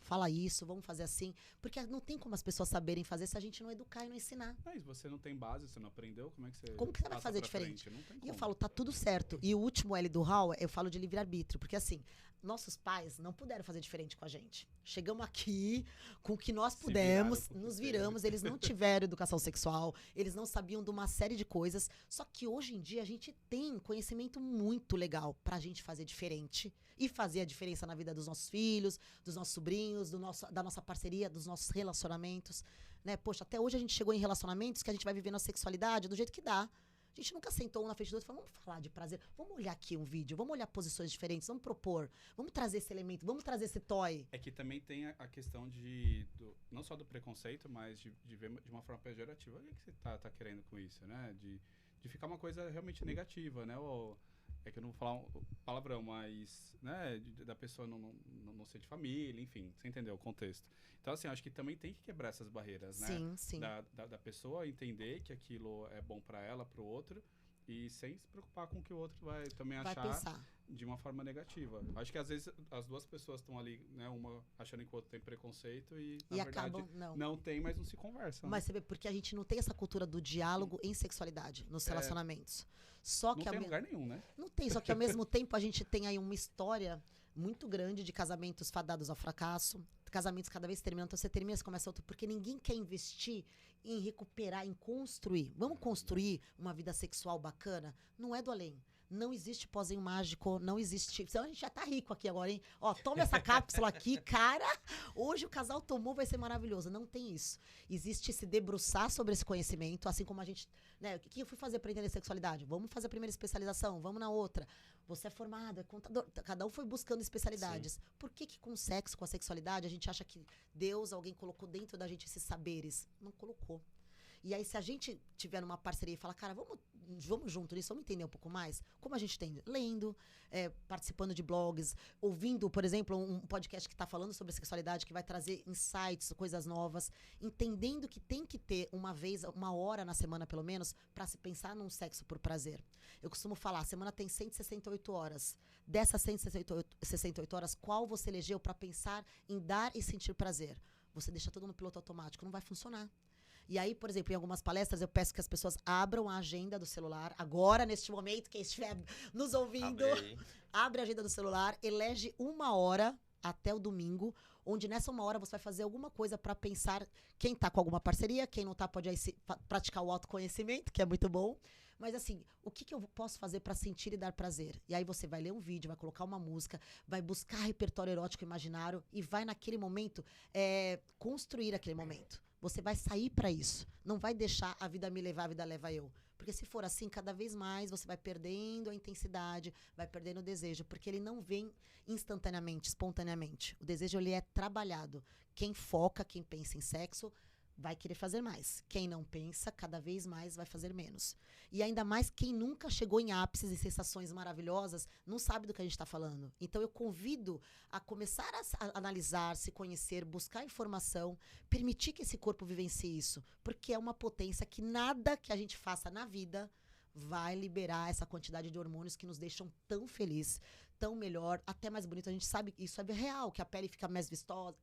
Fala isso, vamos fazer assim. Porque não tem como as pessoas saberem fazer se a gente não educar e não ensinar. Mas você não tem base, você não aprendeu, como é que você... Como que você vai fazer diferente? Não tem E como. eu falo, tá tudo certo. E o último L do HAL, eu falo de livre-arbítrio. Porque assim, nossos pais não puderam fazer diferente com a gente. Chegamos aqui com o que nós Se pudemos, viraram com o que nos teve. viramos, eles não tiveram educação sexual, eles não sabiam de uma série de coisas. Só que hoje em dia a gente tem conhecimento muito legal pra gente fazer diferente e fazer a diferença na vida dos nossos filhos, dos nossos sobrinhos, da nossa parceria, dos nossos relacionamentos, né? Poxa, até hoje a gente chegou em relacionamentos que a gente vai vivendo a sexualidade do jeito que dá. A gente nunca sentou um na frente do outro e falou, vamos falar de prazer, vamos olhar aqui um vídeo, vamos olhar posições diferentes, vamos propor, vamos trazer esse elemento, vamos trazer esse toy. É que também tem a questão não só do preconceito, mas de ver de uma forma pejorativa. O que você tá querendo com isso, né? De ficar uma coisa realmente negativa, né? É que eu não vou falar um palavrão, mas, né? Da pessoa não ser de família, enfim, você entendeu o contexto. Então, assim, acho que também tem que quebrar essas barreiras, né? Sim, sim. Da pessoa entender que aquilo é bom pra ela, pro outro, e sem se preocupar com o que o outro vai também Vai achar pensar. de uma forma negativa. Acho que às vezes as duas pessoas estão ali, né, uma achando que o outro tem preconceito e na verdade acabam, não. tem, mas não se conversam. Mas você vê, porque a gente não tem essa cultura do diálogo em sexualidade, nos relacionamentos. Só não que tem lugar nenhum, né? Não tem, só que ao mesmo tempo a gente tem aí uma história muito grande de casamentos fadados ao fracasso, casamentos cada vez terminando, então você termina, você começa outro, porque ninguém quer investir em recuperar, em construir. Vamos construir uma vida sexual bacana? Não é do além. Não existe pozinho mágico, não existe. Senão a gente já tá rico aqui agora, hein? Ó, toma essa cápsula aqui, cara. Hoje o casal tomou, vai ser maravilhoso. Não tem isso. Existe se debruçar sobre esse conhecimento, assim como a gente. Né, o que eu fui fazer para entender sexualidade? Vamos fazer a primeira especialização, vamos na outra. Você é formado, é contador. Cada um foi buscando especialidades. Sim. Por que com o sexo, com a sexualidade, a gente acha que Deus, alguém colocou dentro da gente esses saberes? Não colocou. E aí, se a gente tiver numa parceria e falar, cara, vamos junto nisso, vamos entender um pouco mais, como a gente tem? Lendo, participando de blogs, ouvindo, por exemplo, um podcast que está falando sobre sexualidade, que vai trazer insights, coisas novas, entendendo que tem que ter uma hora na semana, pelo menos, para se pensar num sexo por prazer. Eu costumo falar, a semana tem 168 horas. Dessas 168 horas, qual você elegeu para pensar em dar e sentir prazer? Você deixa tudo no piloto automático, não vai funcionar. E aí, por exemplo, em algumas palestras, eu peço que as pessoas abram a agenda do celular. Agora, neste momento, quem estiver nos ouvindo, abre a agenda do celular, elege uma hora até o domingo, onde nessa uma hora você vai fazer alguma coisa para pensar quem tá com alguma parceria, quem não tá pode aí praticar o autoconhecimento, que é muito bom. Mas assim, o que eu posso fazer para sentir e dar prazer? E aí você vai ler um vídeo, vai colocar uma música, vai buscar repertório erótico imaginário e vai naquele momento construir aquele momento. Você vai sair para isso. Não vai deixar a vida me levar, a vida leva eu. Porque se for assim, cada vez mais você vai perdendo a intensidade, vai perdendo o desejo, porque ele não vem instantaneamente, espontaneamente. O desejo, ele é trabalhado. Quem foca, quem pensa em sexo, vai querer fazer mais. Quem não pensa, cada vez mais vai fazer menos. E ainda mais quem nunca chegou em ápices e sensações maravilhosas, não sabe do que a gente está falando. Então eu convido a começar a analisar, se conhecer, buscar informação, permitir que esse corpo vivencie isso. Porque é uma potência que nada que a gente faça na vida vai liberar essa quantidade de hormônios que nos deixam tão felizes, tão melhor, até mais bonito. A gente sabe que isso é real, que a pele fica mais vistosa,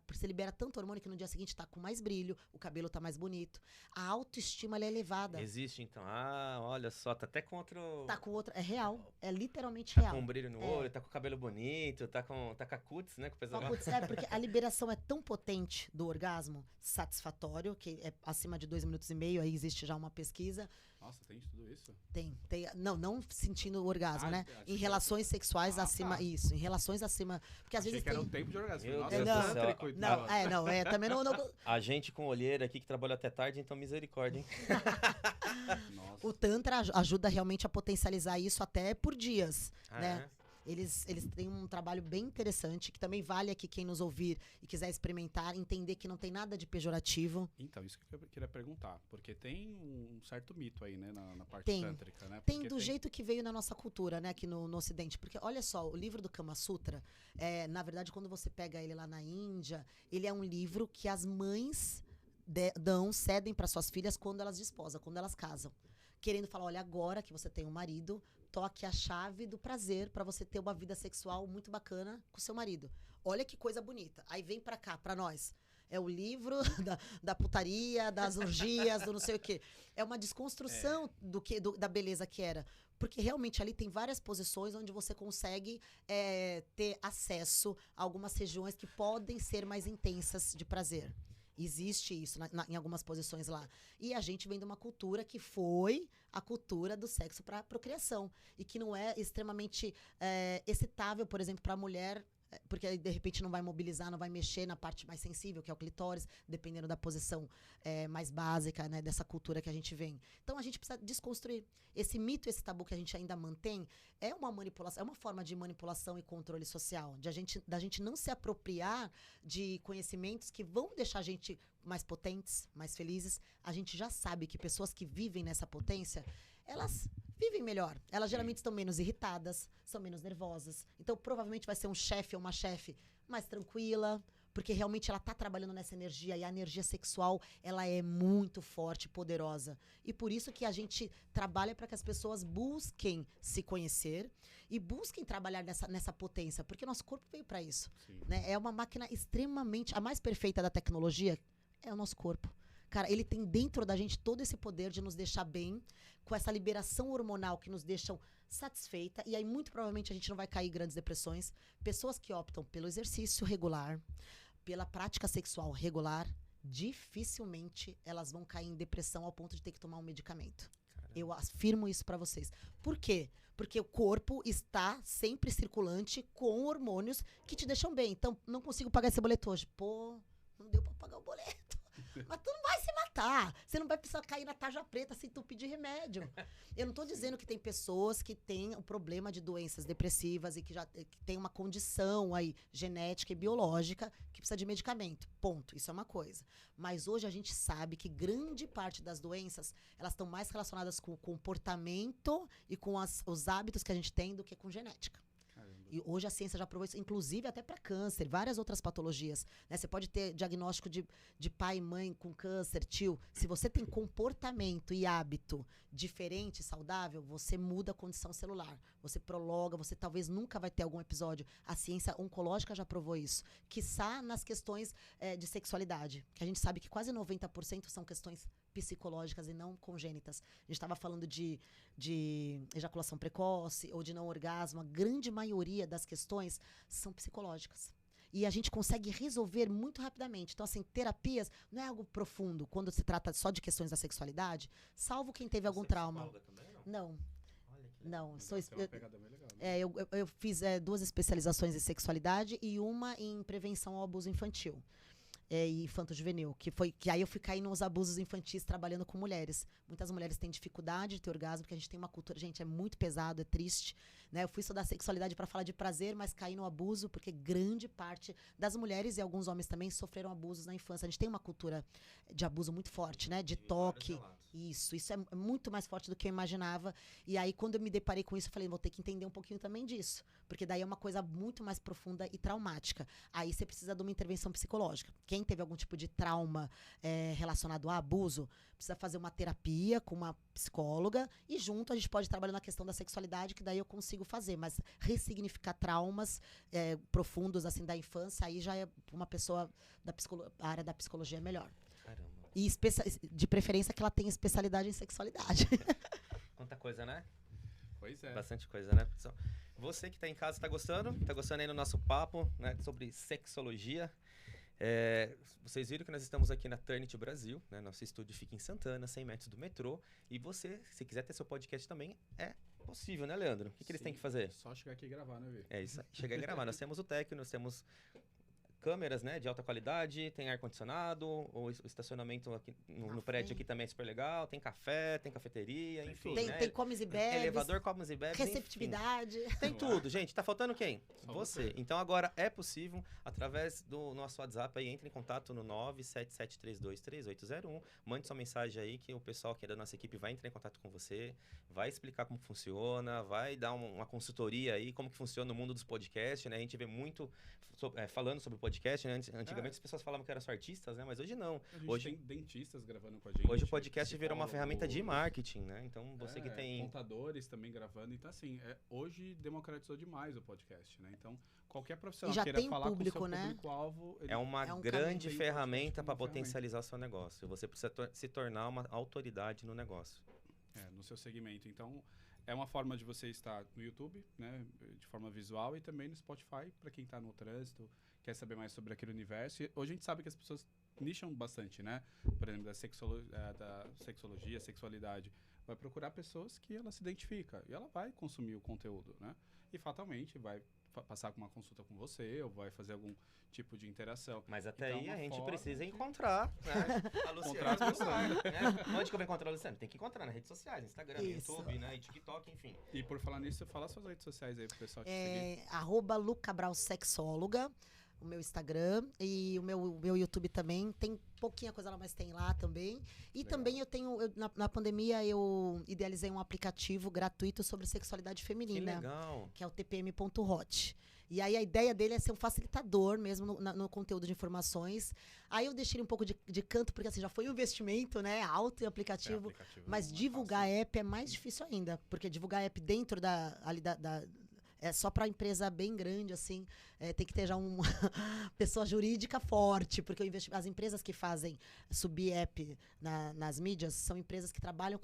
você libera tanto hormônio que no dia seguinte tá com mais brilho, o cabelo tá mais bonito. A autoestima, ela é elevada. Existe, então. Ah, olha só, tá até com outro... Tá com outro, é real, é literalmente tá real. Com um brilho no olho, tá com o cabelo bonito, tá com a cutis, né? Com o pessoal. Porque a liberação é tão potente do orgasmo satisfatório, que é acima de 2,5 minutos, aí existe já uma pesquisa. Nossa, tem tudo isso? Tem. Não sentindo o orgasmo, né? Em que relações sexuais acima, tá. Isso, em relações acima, porque às Achei vezes que era tem... um tempo de orgasmo. Meu Nossa, Deus do céu. Também não... A gente com olheira aqui que trabalha até tarde, então misericórdia, hein? Nossa. O Tantra ajuda realmente a potencializar isso até por dias, né? É? Eles têm um trabalho bem interessante, que também vale aqui quem nos ouvir e quiser experimentar, entender que não tem nada de pejorativo. Então, isso que eu queria perguntar, porque tem um certo mito aí, né, na parte Tem. tântrica, né? Tem do jeito que veio na nossa cultura, né, aqui no Ocidente. Porque, olha só, o livro do Kama Sutra, na verdade, quando você pega ele lá na Índia, ele é um livro que as mães cedem para suas filhas quando elas desposam, quando elas casam. Querendo falar, olha, agora que você tem um marido, toque a chave do prazer para você ter uma vida sexual muito bacana com seu marido. Olha que coisa bonita. Aí vem pra cá, pra nós. É o livro da putaria, das orgias, do não sei o quê. É uma desconstrução da beleza que era. Porque realmente ali tem várias posições onde você consegue ter acesso a algumas regiões que podem ser mais intensas de prazer. Existe isso em algumas posições lá. E a gente vem de uma cultura que foi a cultura do sexo para procriação. E que não é extremamente excitável, por exemplo, para a mulher, porque aí, de repente, não vai mobilizar, não vai mexer na parte mais sensível, que é o clitóris, dependendo da posição mais básica, né, dessa cultura que a gente vem. Então, a gente precisa desconstruir. Esse mito, esse tabu que a gente ainda mantém, é uma manipulação, é uma forma de manipulação e controle social, da gente não se apropriar de conhecimentos que vão deixar a gente mais potentes, mais felizes. A gente já sabe que pessoas que vivem nessa potência, elas vivem melhor. Elas geralmente estão menos irritadas, são menos nervosas. Então, provavelmente vai ser um chefe ou uma chefe mais tranquila, porque realmente ela está trabalhando nessa energia, e a energia sexual, ela é muito forte, poderosa. E por isso que a gente trabalha para que as pessoas busquem se conhecer e busquem trabalhar nessa potência, porque nosso corpo veio para isso. Né? É uma máquina extremamente... A mais perfeita da tecnologia é o nosso corpo. Cara, ele tem dentro da gente todo esse poder de nos deixar bem, com essa liberação hormonal que nos deixam satisfeita, e aí muito provavelmente a gente não vai cair em grandes depressões. Pessoas que optam pelo exercício regular, pela prática sexual regular, dificilmente elas vão cair em depressão ao ponto de ter que tomar um medicamento. Caramba. Eu afirmo isso pra vocês. Por quê? Porque o corpo está sempre circulante com hormônios que te deixam bem. Então, não consigo pagar esse boleto hoje. Pô, não deu pra pagar o boleto. Mas tu não vai se matar. Você não vai precisar cair na tarja preta se tu pedir remédio. Eu não tô dizendo que tem pessoas que têm o problema de doenças depressivas e que tem uma condição aí genética e biológica que precisa de medicamento. Ponto. Isso é uma coisa. Mas hoje a gente sabe que grande parte das doenças, elas estão mais relacionadas com o comportamento e com os hábitos que a gente tem do que com genética. E hoje a ciência já provou isso, inclusive até para câncer, várias outras patologias. Né? Você pode ter diagnóstico de pai e mãe com câncer, tio. Se você tem comportamento e hábito diferente, saudável, você muda a condição celular. Você prolonga, você talvez nunca vai ter algum episódio. A ciência oncológica já provou isso. Quiçá nas questões de sexualidade, que a gente sabe que quase 90% são questões psicológicas e não congênitas. A gente estava falando de ejaculação precoce ou de não orgasmo. A grande maioria das questões são psicológicas. E a gente consegue resolver muito rapidamente. Então, assim, terapias não é algo profundo quando se trata só de questões da sexualidade, salvo quem teve algum trauma. Também, não? Não. Eu fiz 2 especializações em sexualidade e uma em prevenção ao abuso infantil. E infanto-juvenil, que aí eu fui cair nos abusos infantis trabalhando com mulheres. Muitas mulheres têm dificuldade de ter orgasmo, porque a gente tem uma cultura, gente, é muito pesado, é triste, né? Eu fui estudar sexualidade para falar de prazer, mas caí no abuso, porque grande parte das mulheres e alguns homens também sofreram abusos na infância. A gente tem uma cultura de abuso muito forte, né? De toque. Isso é muito mais forte do que eu imaginava. E aí, quando eu me deparei com isso, eu falei, vou ter que entender um pouquinho também disso. Porque daí é uma coisa muito mais profunda e traumática. Aí você precisa de uma intervenção psicológica. Quem teve algum tipo de trauma relacionado a abuso, precisa fazer uma terapia com uma psicóloga e junto a gente pode trabalhar na questão da sexualidade, que daí eu consigo fazer. Mas ressignificar traumas profundos assim da infância, aí já é uma pessoa a área da psicologia é melhor. Caramba. E de preferência que ela tenha especialidade em sexualidade. Quanta coisa, né? Pois é. Bastante coisa, né? Você que tá em casa, tá gostando? Tá gostando aí do nosso papo, né? Sobre sexologia. Vocês viram que nós estamos aqui na Turnit Brasil, né? Nosso estúdio fica em Santana, 100 metros do metrô. E você, se quiser ter seu podcast também, é possível, né, Leandro? O que eles têm que fazer? Só chegar aqui e gravar, né, Vê? É isso aí, chegar e gravar. Nós temos o técnico, nós temos câmeras, né, de alta qualidade, tem ar-condicionado, o estacionamento aqui no prédio aqui também é super legal, tem café, tem cafeteria, enfim, tem, né? Tem comes e bebes. Elevador, comes e bebes, receptividade. Enfim. Tem tudo, gente. Tá faltando quem? Só você. Então agora é possível, através do nosso WhatsApp aí, entre em contato no 977323801, mande sua mensagem aí que o pessoal aqui da nossa equipe vai entrar em contato com você, vai explicar como funciona, vai dar uma consultoria aí, como que funciona o mundo dos podcasts, né? A gente vê muito falando sobre podcast, né? Antigamente as pessoas falavam que eram só artistas, né? Mas hoje não. A gente hoje tem dentistas gravando com a gente. Hoje o podcast virou uma ferramenta de marketing, né? Então você que tem... contadores também gravando. Então assim, hoje democratizou demais o podcast, né? Então qualquer profissional já queira tem falar público, com o seu né? público-alvo... É uma um grande caminho. ferramenta para Tem uma potencializar o seu negócio. Você precisa se tornar uma autoridade no negócio. No seu segmento. Então, é uma forma de você estar no YouTube, né, de forma visual, e também no Spotify, para quem está no trânsito, quer saber mais sobre aquele universo. E hoje a gente sabe que as pessoas nicham bastante, né? Por exemplo, da sexologia, sexualidade. Vai procurar pessoas que ela se identifica e ela vai consumir o conteúdo, né? E fatalmente vai passar com uma consulta com você ou vai fazer algum tipo de interação. Mas até Então, aí uma a gente forma precisa de- encontrar, né? A Luciana. Encontrar as pessoas. Né? Onde que eu vou encontrar a Luciana? Tem que encontrar nas redes sociais, Instagram, Isso. YouTube, né? E TikTok, enfim. E por falar nisso, fala suas redes sociais aí pro pessoal te seguir. @lucabral_sexóloga, o meu Instagram e o meu YouTube também. Tem pouquinha coisa lá, mas tem lá também. E Legal. também na pandemia eu idealizei um aplicativo gratuito sobre sexualidade Que feminina, legal. que é o TPM.hot. E aí a ideia dele é ser um facilitador mesmo no conteúdo de informações. Aí eu deixei ele um pouco de canto, porque assim, já foi um investimento, né, alto em aplicativo. Mas não é divulgar fácil. app é mais difícil ainda, porque divulgar app dentro é só para empresa bem grande, assim, tem que ter já uma pessoa jurídica forte, porque as empresas que fazem subir app nas mídias são empresas que trabalham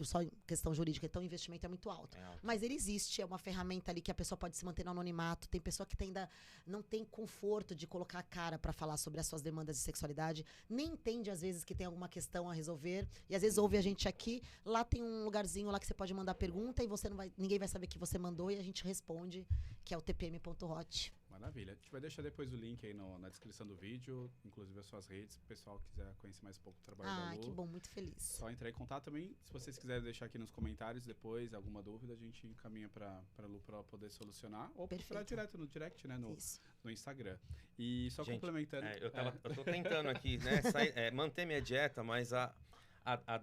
só em questão jurídica, então o investimento é muito alto. É alto. Mas ele existe, é uma ferramenta ali que a pessoa pode se manter no anonimato. Tem pessoa que ainda não tem conforto de colocar a cara para falar sobre as suas demandas de sexualidade, nem entende às vezes que tem alguma questão a resolver, e às vezes ouve a gente aqui, lá tem um lugarzinho lá que você pode mandar pergunta e ninguém vai saber que você mandou e a gente responde, que é o tpm.hot. Maravilha. A gente vai deixar depois o link aí na descrição do vídeo, inclusive as suas redes, pro pessoal que quiser conhecer mais um pouco do trabalho da Lu. Que bom, muito feliz. Só entrar em contato também. Se vocês quiserem deixar aqui nos comentários depois alguma dúvida, a gente encaminha pra Lu pra ela poder solucionar. Ou procurar Perfeito. direto no direct, né? Isso. No Instagram. E só Gente, complementando. Eu tô tentando aqui, né? Manter minha dieta, mas a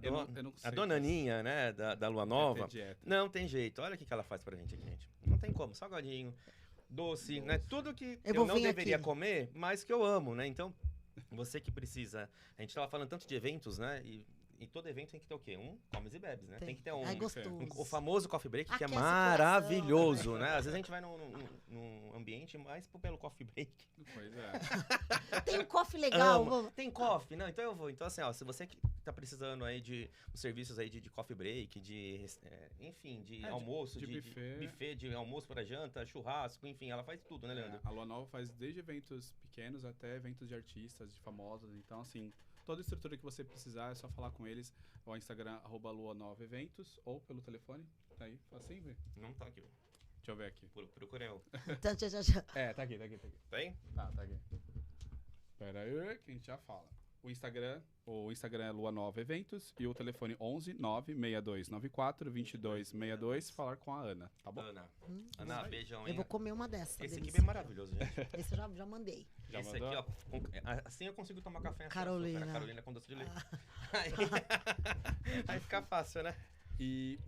eu não sei dona fazer. Aninha, né? Da Lua Quer Nova. ter dieta. Não tem jeito. Olha o que ela faz pra gente aqui, gente. Não tem como. Salgadinho, doce, né? Tudo que Eu eu vou não vir deveria aqui. comer, mas que eu amo, né? Então, você que precisa... A gente tava falando tanto de eventos, né? E todo evento tem que ter o quê? Comes e bebes, né? Tem que ter É gostoso. o famoso coffee break, que é Aquece o maravilhoso, coração, né? Às vezes a gente vai num ambiente mais pelo coffee break. Pois é. Tem um coffee legal. Amo. Vamos. Tem coffee? Não, então eu vou. Então, assim, ó, se você que tá precisando aí de uns serviços aí de coffee break, enfim, de almoço, de buffet. de almoço para janta, churrasco, enfim, ela faz tudo, né, Leandro? A Lua Nova faz desde eventos pequenos até eventos de artistas, de famosos. Então, assim, toda a estrutura que você precisar é só falar com eles. Ou Instagram, @Lua9Eventos, ou pelo telefone. Tá aí, assim, vê. Não tá aqui. Deixa eu ver aqui. Procurei o. Então, já. Tá aqui. Tem? Tá aqui. Pera aí, que a gente já fala. O Instagram é Lua Nova Eventos e o telefone 11 96294 2262, falar com a Ana, tá bom? Ana. Ana, beijão, Eu hein? vou comer uma dessas. Esse aqui é delícia. bem maravilhoso, gente. Esse eu já mandei. Já Esse mandou? aqui, ó, assim eu consigo tomar café sem Carolina. açúcar, Carolina com doce de leite. Aí fica fácil, né? E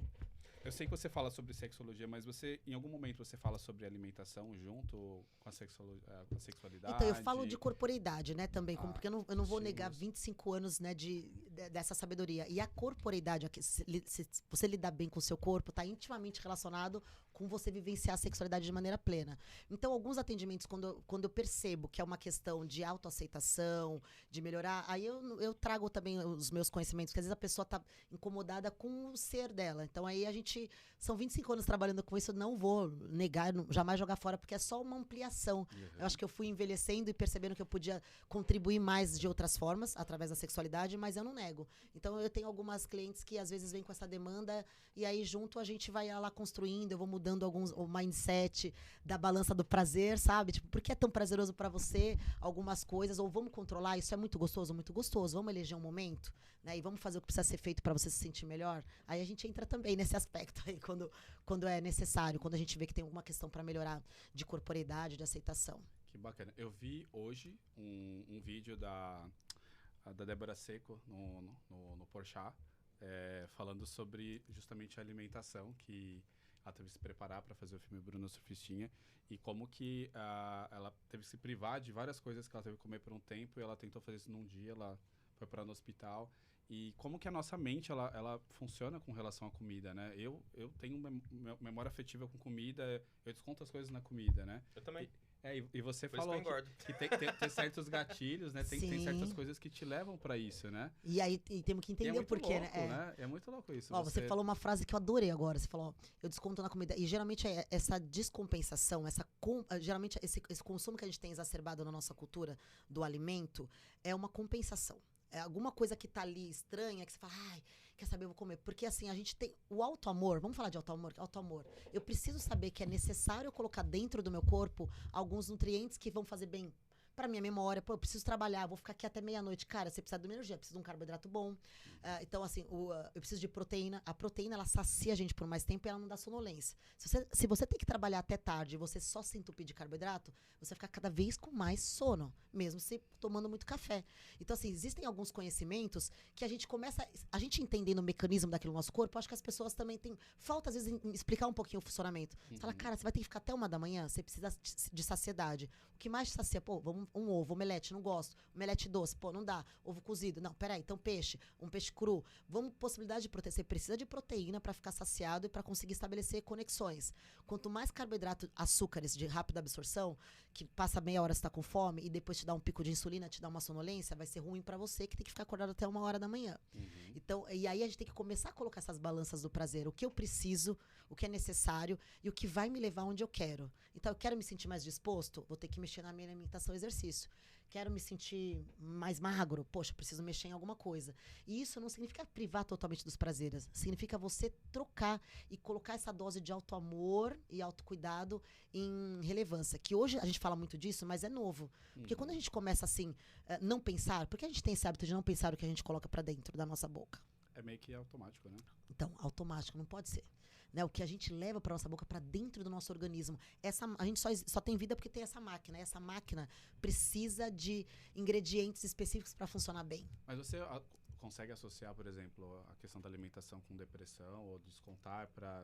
eu sei que você fala sobre sexologia, mas você, em algum momento, você fala sobre alimentação junto com a sexualidade? Então, eu falo de corporeidade, né, também, porque eu não vou negar estímulos. 25 anos, né, dessa sabedoria. E a corporeidade, se você lidar bem com o seu corpo, está intimamente relacionado com você vivenciar a sexualidade de maneira plena. Então, alguns atendimentos, quando eu percebo que é uma questão de autoaceitação, de melhorar, aí eu trago também os meus conhecimentos, porque às vezes a pessoa está incomodada com o ser dela. Então, aí são 25 anos trabalhando com isso, eu não vou negar, jamais jogar fora, porque é só uma ampliação. Eu acho que eu fui envelhecendo e percebendo que eu podia contribuir mais de outras formas, através da sexualidade, mas eu não nego. Então, eu tenho algumas clientes que às vezes vêm com essa demanda, e aí junto a gente vai lá construindo, eu vou mudando o mindset da balança do prazer, sabe? Tipo, por que é tão prazeroso pra você algumas coisas? Ou vamos controlar, isso é muito gostoso, vamos eleger um momento, né? E vamos fazer o que precisa ser feito pra você se sentir melhor. Aí a gente entra também nesse aspecto aí, quando é necessário, quando a gente vê que tem alguma questão pra melhorar de corporeidade, de aceitação. Que bacana. Eu vi hoje um vídeo da Débora Seco no Porchat, falando sobre justamente a alimentação, que ela teve que se preparar para fazer o filme Bruna Surfistinha, e como que ela teve que se privar de várias coisas que ela teve que comer por um tempo, e ela tentou fazer isso num dia, ela foi parar no hospital. E como que a nossa mente, ela funciona com relação à comida, né? Eu tenho memória afetiva com comida, eu desconto as coisas na comida, né? Eu também. E você Por isso que eu falou engordo. que tem certos gatilhos, né? Tem certas Sim. coisas que te levam pra isso, né? E aí temos que E é entender o muito porquê, louco, né? É muito louco isso. Ó, você falou uma frase que eu adorei agora. Você falou, ó, eu desconto na comida. E geralmente essa descompensação, geralmente esse consumo que a gente tem exacerbado na nossa cultura do alimento é uma compensação. É alguma coisa que tá ali estranha, que você fala, ai, quer saber, eu vou comer. Porque assim, a gente tem o auto-amor, vamos falar de auto-amor? Auto-amor. Eu preciso saber que é necessário eu colocar dentro do meu corpo alguns nutrientes que vão fazer bem pra minha memória. Pô, eu preciso trabalhar, vou ficar aqui até meia-noite. Cara, você precisa de uma energia, precisa de um carboidrato bom. Então, assim, eu preciso de proteína. A proteína, ela sacia a gente por mais tempo e ela não dá sonolência. Se você tem que trabalhar até tarde e você só se entupir de carboidrato, você vai ficar cada vez com mais sono, mesmo se tomando muito café. Então, assim, existem alguns conhecimentos que a gente começa... A gente entendendo o mecanismo daquilo no nosso corpo, eu acho que as pessoas também têm... Falta, às vezes, em explicar um pouquinho o funcionamento. Você fala, cara, você vai ter que ficar até 1h, você precisa de saciedade. O que mais te sacia? Pô, vamos um ovo, omelete, não gosto. Omelete doce, pô, não dá. Ovo cozido, não, peraí, então peixe, um peixe cru. Vamos, possibilidade de proteína. Você precisa de proteína para ficar saciado e para conseguir estabelecer conexões. Quanto mais carboidrato, açúcares de rápida absorção, que passa meia hora você tá com fome e depois te dá um pico de insulina, te dá uma sonolência, vai ser ruim para você que tem que ficar acordado até 1h. Então, e aí a gente tem que começar a colocar essas balanças do prazer. O que eu preciso, o que é necessário e o que vai me levar onde eu quero. Então, eu quero me sentir mais disposto, vou ter que mexer na minha alimentação e exercício. Quero me sentir mais magro, poxa, preciso mexer em alguma coisa. E isso não significa privar totalmente dos prazeres. Significa você trocar e colocar essa dose de auto-amor e autocuidado em relevância. Que hoje a gente fala muito disso, mas é novo. Porque quando a gente começa assim, não pensar, porque a gente tem esse hábito de não pensar o que a gente coloca pra dentro da nossa boca. É meio que automático, né? Então, automático, não pode ser. Né, o que a gente leva para nossa boca, para dentro do nosso organismo. A gente só tem vida porque tem essa máquina. Essa máquina precisa de ingredientes específicos para funcionar bem. Mas você consegue associar, por exemplo, a questão da alimentação com depressão ou descontar para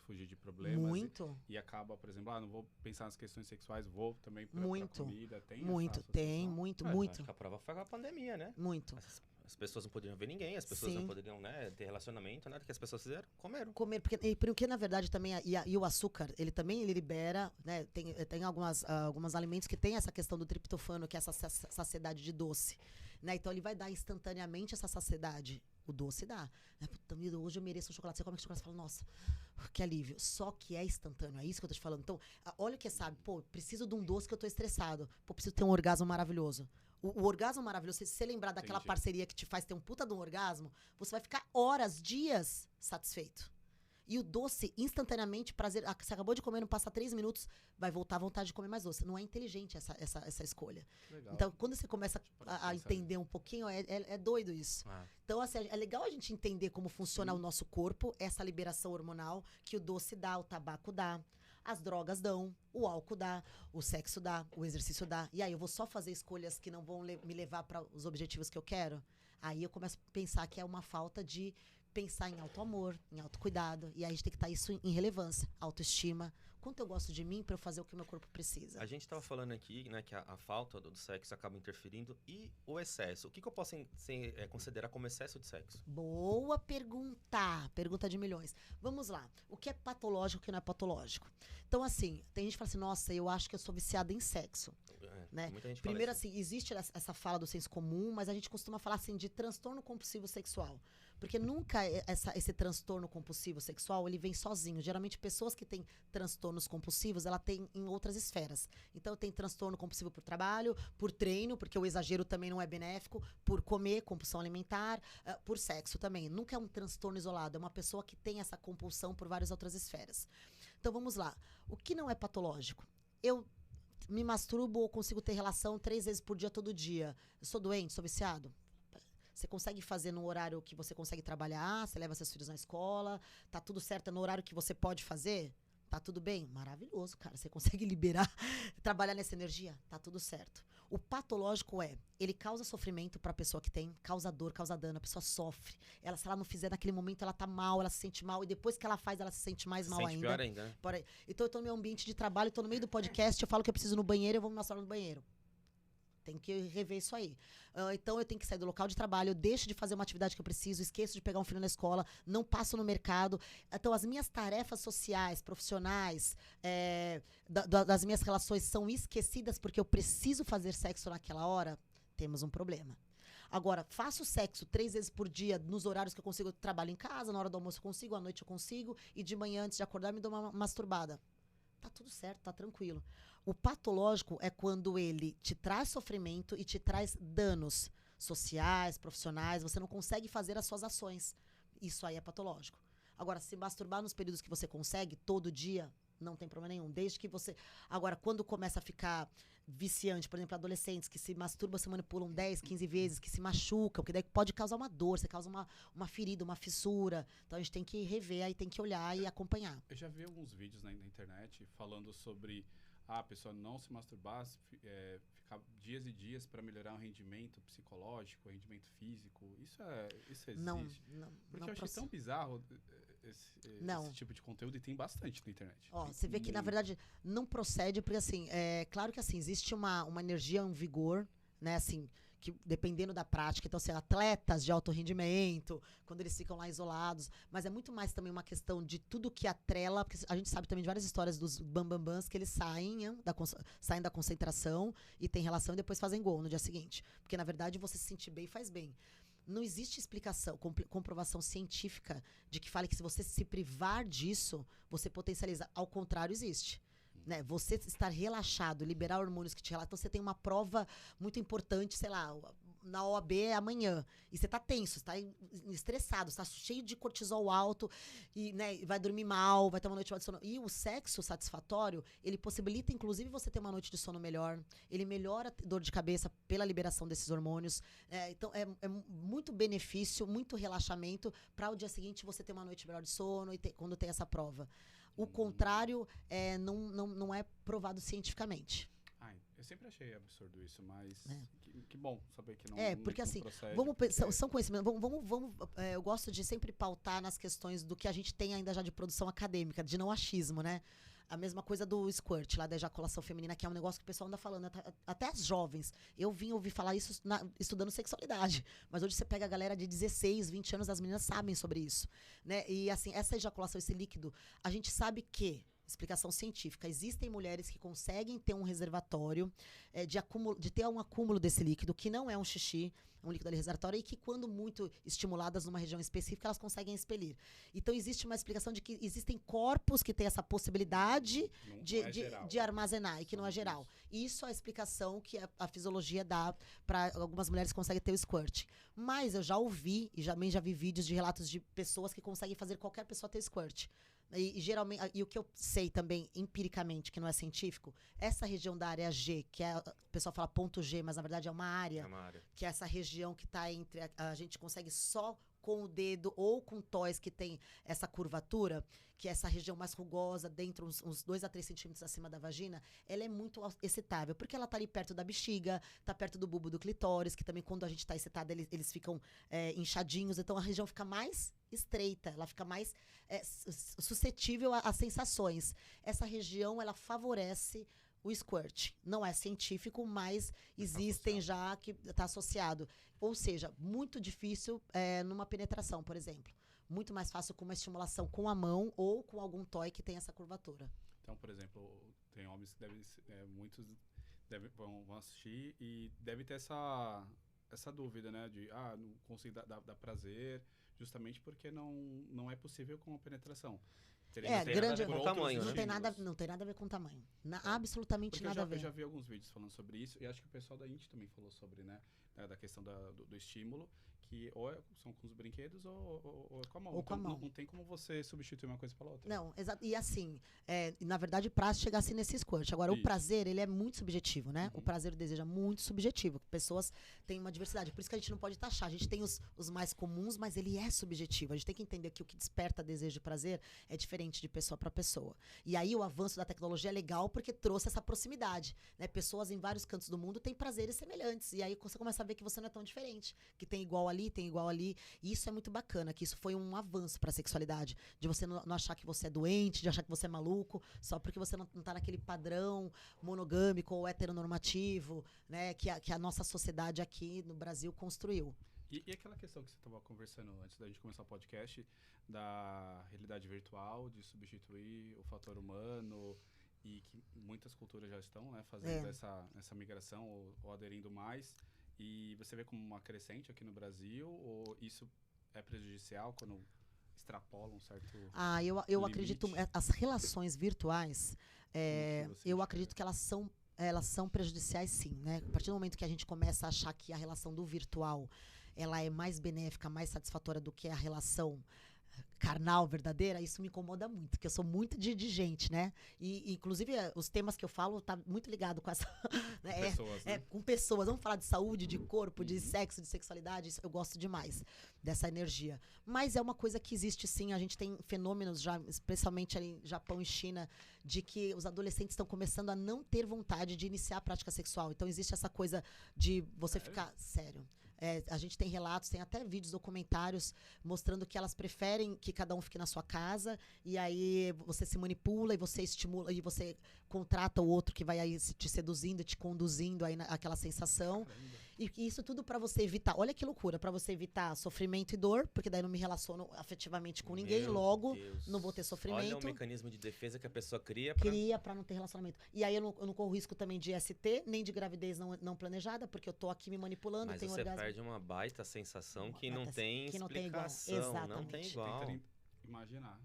fugir de problemas? Muito. E acaba, por exemplo, não vou pensar nas questões sexuais, vou também para comida. Tem muito, essa tem, associação? muito. Acho que a prova foi a pandemia, né? Muito. As pessoas não poderiam ver ninguém, as pessoas Sim. não poderiam, né, ter relacionamento, nada que as pessoas fizeram, comeram. Comer, porque na verdade também, e o açúcar, ele libera, né, tem alguns alimentos que tem essa questão do triptofano, que é essa saciedade de doce, né, então ele vai dar instantaneamente essa saciedade, o doce dá, né, puta vida, hoje eu mereço um chocolate, você come chocolate e fala, nossa, que alívio, só que é instantâneo, é isso que eu tô te falando, então, olha o que sabe, pô, preciso de um doce que eu tô estressado, pô, preciso ter um orgasmo maravilhoso. O orgasmo maravilhoso, se você lembrar daquela parceria que te faz ter um puta de um orgasmo, você vai ficar horas, dias satisfeito. E o doce, instantaneamente, prazer. Você acabou de comer, não passa 3 minutos, vai voltar à vontade de comer mais doce. Não é inteligente essa escolha. Legal. Então, quando você começa a entender um pouquinho, é doido isso. Então, assim, é legal a gente entender como funciona o nosso corpo, essa liberação hormonal que o doce dá, o tabaco dá. As drogas dão, o álcool dá, o sexo dá, o exercício dá. E aí, eu vou só fazer escolhas que não vão me levar para os objetivos que eu quero? Aí eu começo a pensar que é uma falta de pensar em auto-amor, em autocuidado. E aí a gente tem que estar isso em relevância, autoestima. Quanto eu gosto de mim para eu fazer o que o meu corpo precisa. A gente estava falando aqui, né, que a falta do sexo acaba interferindo e o excesso. O que eu posso considerar como excesso de sexo? Boa pergunta. Pergunta de milhões. Vamos lá. O que é patológico e o que não é patológico? Então, assim, tem gente que fala assim, nossa, eu acho que eu sou viciada em sexo. Né? Muita gente Primeiro, fala isso. assim, existe essa fala do senso comum, mas a gente costuma falar assim de transtorno compulsivo sexual. Porque nunca esse transtorno compulsivo sexual, ele vem sozinho. Geralmente, pessoas que têm transtornos compulsivos, ela tem em outras esferas. Então, tem transtorno compulsivo por trabalho, por treino, porque o exagero também não é benéfico, por comer, compulsão alimentar, por sexo também. Nunca é um transtorno isolado, é uma pessoa que tem essa compulsão por várias outras esferas. Então, vamos lá. O que não é patológico? Eu me masturbo ou consigo ter relação 3 vezes por dia, todo dia. Eu sou doente, sou viciado? Você consegue fazer no horário que você consegue trabalhar, você leva seus filhos na escola, tá tudo certo no horário que você pode fazer? Tá tudo bem? Maravilhoso, cara. Você consegue liberar, trabalhar nessa energia? Tá tudo certo. O patológico ele causa sofrimento pra pessoa que tem, causa dor, causa dano, a pessoa sofre. Se ela não fizer naquele momento, ela tá mal, ela se sente mal, e depois que ela faz, ela se sente mais mal ainda. Pior ainda, né? Então eu tô no meu ambiente de trabalho, tô no meio do podcast, eu falo que eu preciso ir no banheiro, eu vou me masturbar no banheiro. Tem que rever isso aí. Então, eu tenho que sair do local de trabalho, eu deixo de fazer uma atividade que eu preciso, esqueço de pegar um filho na escola, não passo no mercado. Então, as minhas tarefas sociais, profissionais, das minhas relações são esquecidas porque eu preciso fazer sexo naquela hora, temos um problema. Agora, faço sexo 3 vezes por dia, nos horários que eu consigo, eu trabalho em casa, na hora do almoço eu consigo, à noite eu consigo, e de manhã, antes de acordar, me dou uma masturbada. Tá tudo certo, tá tranquilo. O patológico é quando ele te traz sofrimento e te traz danos sociais, profissionais, você não consegue fazer as suas ações. Isso aí é patológico. Agora, se masturbar nos períodos que você consegue, todo dia, não tem problema nenhum. Desde que você... Agora, quando começa a ficar viciante, por exemplo, adolescentes que se masturbam, se manipulam 10, 15 vezes, que se machucam, que daí pode causar uma dor, você causa uma ferida, uma fissura. Então, a gente tem que rever, aí tem que olhar e acompanhar. Eu já vi alguns vídeos na internet falando sobre a pessoa não se masturbar, ficar dias e dias para melhorar o rendimento psicológico, o rendimento físico. Isso existe? Não, Porque eu achei tão bizarro esse tipo de conteúdo, e tem bastante na internet. Ó, você vê que, na verdade, não procede, porque, assim, claro que, assim, existe uma energia, um vigor, né, assim, que dependendo da prática, então, assim, atletas de alto rendimento, quando eles ficam lá isolados, mas é muito mais também uma questão de tudo que atrela, porque a gente sabe também de várias histórias dos bambambãs que eles saem da concentração e tem relação e depois fazem gol no dia seguinte. Porque, na verdade, você se sentir bem faz bem. Não existe explicação, comprovação científica de que fale que se você se privar disso, você potencializa. Ao contrário, existe. Né? Você estar relaxado, liberar hormônios que te relaxam. Então, você tem uma prova muito importante, sei lá, na OAB é amanhã. E você tá tenso, você tá estressado, você tá cheio de cortisol alto, e, né, vai dormir mal, vai ter uma noite de sono. E o sexo satisfatório, ele possibilita, inclusive, você ter uma noite de sono melhor. Ele melhora a dor de cabeça pela liberação desses hormônios. Então, é muito benefício, muito relaxamento para o dia seguinte você ter uma noite melhor de sono quando tem essa prova. O contrário não é provado cientificamente. Eu sempre achei absurdo isso, mas que bom saber que não porque não assim, procede, são conhecimentos. Eu gosto de sempre pautar nas questões do que a gente tem ainda já de produção acadêmica, de não achismo, né? A mesma coisa do squirt, lá da ejaculação feminina, que é um negócio que o pessoal anda falando, até as jovens. Eu vim ouvir falar isso estudando sexualidade, mas hoje você pega a galera de 16, 20 anos, as meninas sabem sobre isso, né? E assim, essa ejaculação, esse líquido, a gente sabe que, explicação científica, existem mulheres que conseguem ter um reservatório de ter um acúmulo desse líquido, que não é um xixi, um líquido ali reservatório, e que quando muito estimuladas numa região específica, elas conseguem expelir. Então, existe uma explicação de que existem corpos que têm essa possibilidade de armazenar, e que não é geral. Isso é a explicação que a fisiologia dá para algumas mulheres que conseguem ter o squirt. Mas eu já ouvi, e também já vi vídeos de relatos de pessoas que conseguem fazer qualquer pessoa ter squirt. E geralmente, e o que eu sei também empiricamente, que não é científico, essa região da área G, que o pessoal fala ponto G, mas na verdade é uma área. Que é essa região que está entre a gente consegue só com o dedo ou com toys que tem essa curvatura, que é essa região mais rugosa, dentro uns 2 a 3 centímetros acima da vagina, ela é muito excitável, porque ela tá ali perto da bexiga, tá perto do bulbo do clitóris, que também quando a gente tá excitada, eles ficam inchadinhos, então a região fica mais estreita, ela fica mais suscetível a sensações. Essa região, ela favorece o squirt. Não é científico, mas existem já que está associado. Ou seja, muito difícil numa penetração, por exemplo. Muito mais fácil com uma estimulação com a mão ou com algum toy que tem essa curvatura. Então, por exemplo, tem homens que muitos vão assistir e devem ter essa dúvida, né? De, não consigo dar prazer, justamente porque não é possível com a penetração. Grande com tamanho, não tem nada a ver com tamanho. Absolutamente nada a ver. Eu já vi alguns vídeos falando sobre isso, e acho que o pessoal da INT também falou sobre, né, da questão do estímulo, que ou são com os brinquedos ou é com a mão. Ou com a mão. Não tem como você substituir uma coisa pela outra. Não, exato. E assim, na verdade, pra chegar assim nesse squirt. Agora, o prazer, ele é muito subjetivo, né? O prazer e o desejo é muito subjetivo. Pessoas têm uma diversidade. Por isso que a gente não pode taxar. A gente tem os mais comuns, mas ele é subjetivo. A gente tem que entender que o que desperta desejo e prazer é diferente de pessoa para pessoa. E aí, o avanço da tecnologia é legal porque trouxe essa proximidade, né? Pessoas em vários cantos do mundo têm prazeres semelhantes. E aí, você começa a ver que você não é tão diferente. Que tem igual ali, tem igual ali. E isso é muito bacana, que isso foi um avanço pra sexualidade. De você não achar que você é doente, de achar que você é maluco, só porque você não tá naquele padrão monogâmico ou heteronormativo, né? Que a nossa sociedade aqui no Brasil construiu. E aquela questão que você estava conversando antes da gente começar o podcast, da realidade virtual, de substituir o fator humano, e que muitas culturas já estão, né, fazendo essa migração ou aderindo mais, e você vê como uma crescente aqui no Brasil, ou isso é prejudicial quando extrapola um certo eu limite? acredito, as relações virtuais, eu acredito que elas são prejudiciais sim, né? A partir do momento que a gente começa a achar que a relação do virtual ela é mais benéfica, mais satisfatória do que a relação carnal, verdadeira, isso me incomoda muito, porque eu sou muito de gente, né? E, inclusive, os temas que eu falo tá muito ligado com essa... né? Pessoas, né? Com pessoas. Vamos falar de saúde, de corpo, de sexo, de sexualidade. Isso, eu gosto demais dessa energia. Mas é uma coisa que existe, sim. A gente tem fenômenos, já, especialmente ali em Japão e China, de que os adolescentes estão começando a não ter vontade de iniciar a prática sexual. Então, existe essa coisa de você ficar... Sério. A gente tem relatos, tem até vídeos, documentários mostrando que elas preferem que cada um fique na sua casa e aí você se manipula e você estimula e você contrata o outro que vai aí te seduzindo, te conduzindo aí naquela sensação. E isso tudo pra você evitar, olha que loucura, pra você evitar sofrimento e dor, porque daí eu não me relaciono afetivamente com ninguém, Meu logo Deus. não vou ter sofrimento. Olha o mecanismo de defesa que a pessoa cria Pra não ter relacionamento. E aí eu não corro risco também de ST, nem de gravidez não planejada, porque eu tô aqui me manipulando, Mas tenho você orgasmo. perde uma baita sensação que Baita não tem que não tem igual. explicação. Não Exatamente. tem igual. Tentando imaginar.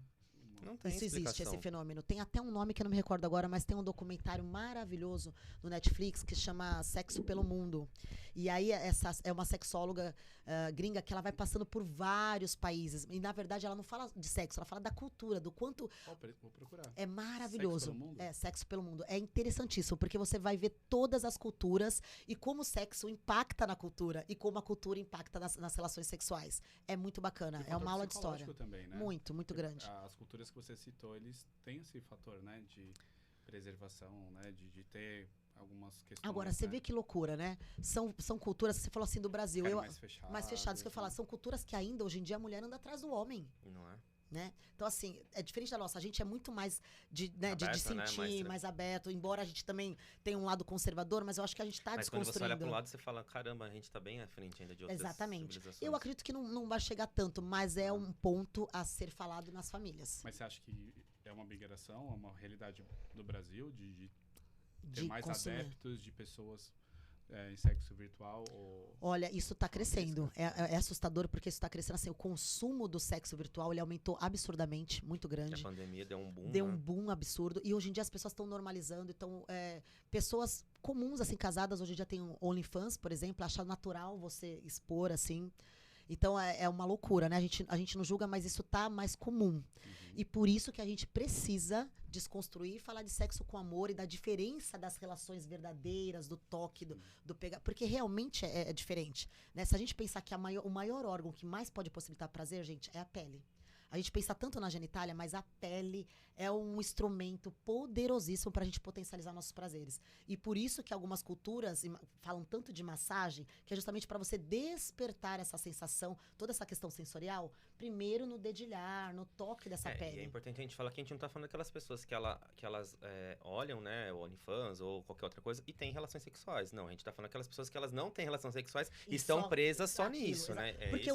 Não tem Isso explicação. existe, esse fenômeno. Tem até um nome que eu não me recordo agora, mas tem um documentário maravilhoso no Netflix que chama Sexo pelo Mundo. E aí essa é uma sexóloga gringa que ela vai passando por vários países. E na verdade ela não fala de sexo, ela fala da cultura, do quanto Vou procurar. é maravilhoso. Sexo pelo Mundo? Sexo pelo Mundo. É interessantíssimo, porque você vai ver todas as culturas e como o sexo impacta na cultura e como a cultura impacta nas relações sexuais. É muito bacana. E É o uma aula de fator história. psicológico também, né? Muito, muito grande. As culturas que você citou, eles têm esse fator, né, de preservação, né, de ter algumas questões. Agora, você vê que loucura, né? São culturas, você falou assim do Brasil. Mais fechadas. Mais fechadas, isso que eu falar. São culturas que ainda, hoje em dia, a mulher anda atrás do homem. Não é? Né? Então, assim, é diferente da nossa. A gente é muito mais de Aberto, sentir, né? mais aberto. Embora a gente também tenha um lado conservador, mas eu acho que a gente está Mas quando você desconstruindo. olha para um lado, você fala, caramba, a gente está bem à frente ainda de outras Exatamente. civilizações. Eu acredito que não vai chegar tanto, mas é um ponto a ser falado nas famílias. Mas você acha que é uma migração, é uma realidade do Brasil de ter De mais consumir. adeptos de pessoas em sexo virtual? Olha, isso está crescendo. É assustador porque isso está crescendo. Assim, o consumo do sexo virtual ele aumentou absurdamente, muito grande. A pandemia deu um boom. Deu né? um boom absurdo. E hoje em dia as pessoas estão normalizando. Então, pessoas comuns, assim, casadas, hoje em dia tem um OnlyFans, por exemplo, achar natural você expor, assim. Então, é uma loucura, né? A gente não julga, mas isso tá mais comum. E por isso que a gente precisa desconstruir e falar de sexo com amor e da diferença das relações verdadeiras, do toque, do pegar. Porque realmente é diferente. Né? Se a gente pensar que o maior órgão que mais pode possibilitar prazer, gente, é a pele. A gente pensa tanto na genitália, mas a pele é um instrumento poderosíssimo para a gente potencializar nossos prazeres. E por isso que algumas culturas falam tanto de massagem, que é justamente para você despertar essa sensação, toda essa questão sensorial, primeiro no dedilhar, no toque dessa pele. E é importante a gente falar que a gente não tá falando daquelas pessoas que elas olham, né, o OnlyFans ou qualquer outra coisa e têm relações sexuais. Não, a gente tá falando daquelas pessoas que elas não têm relações sexuais e estão presas só aquilo, nisso, né? Porque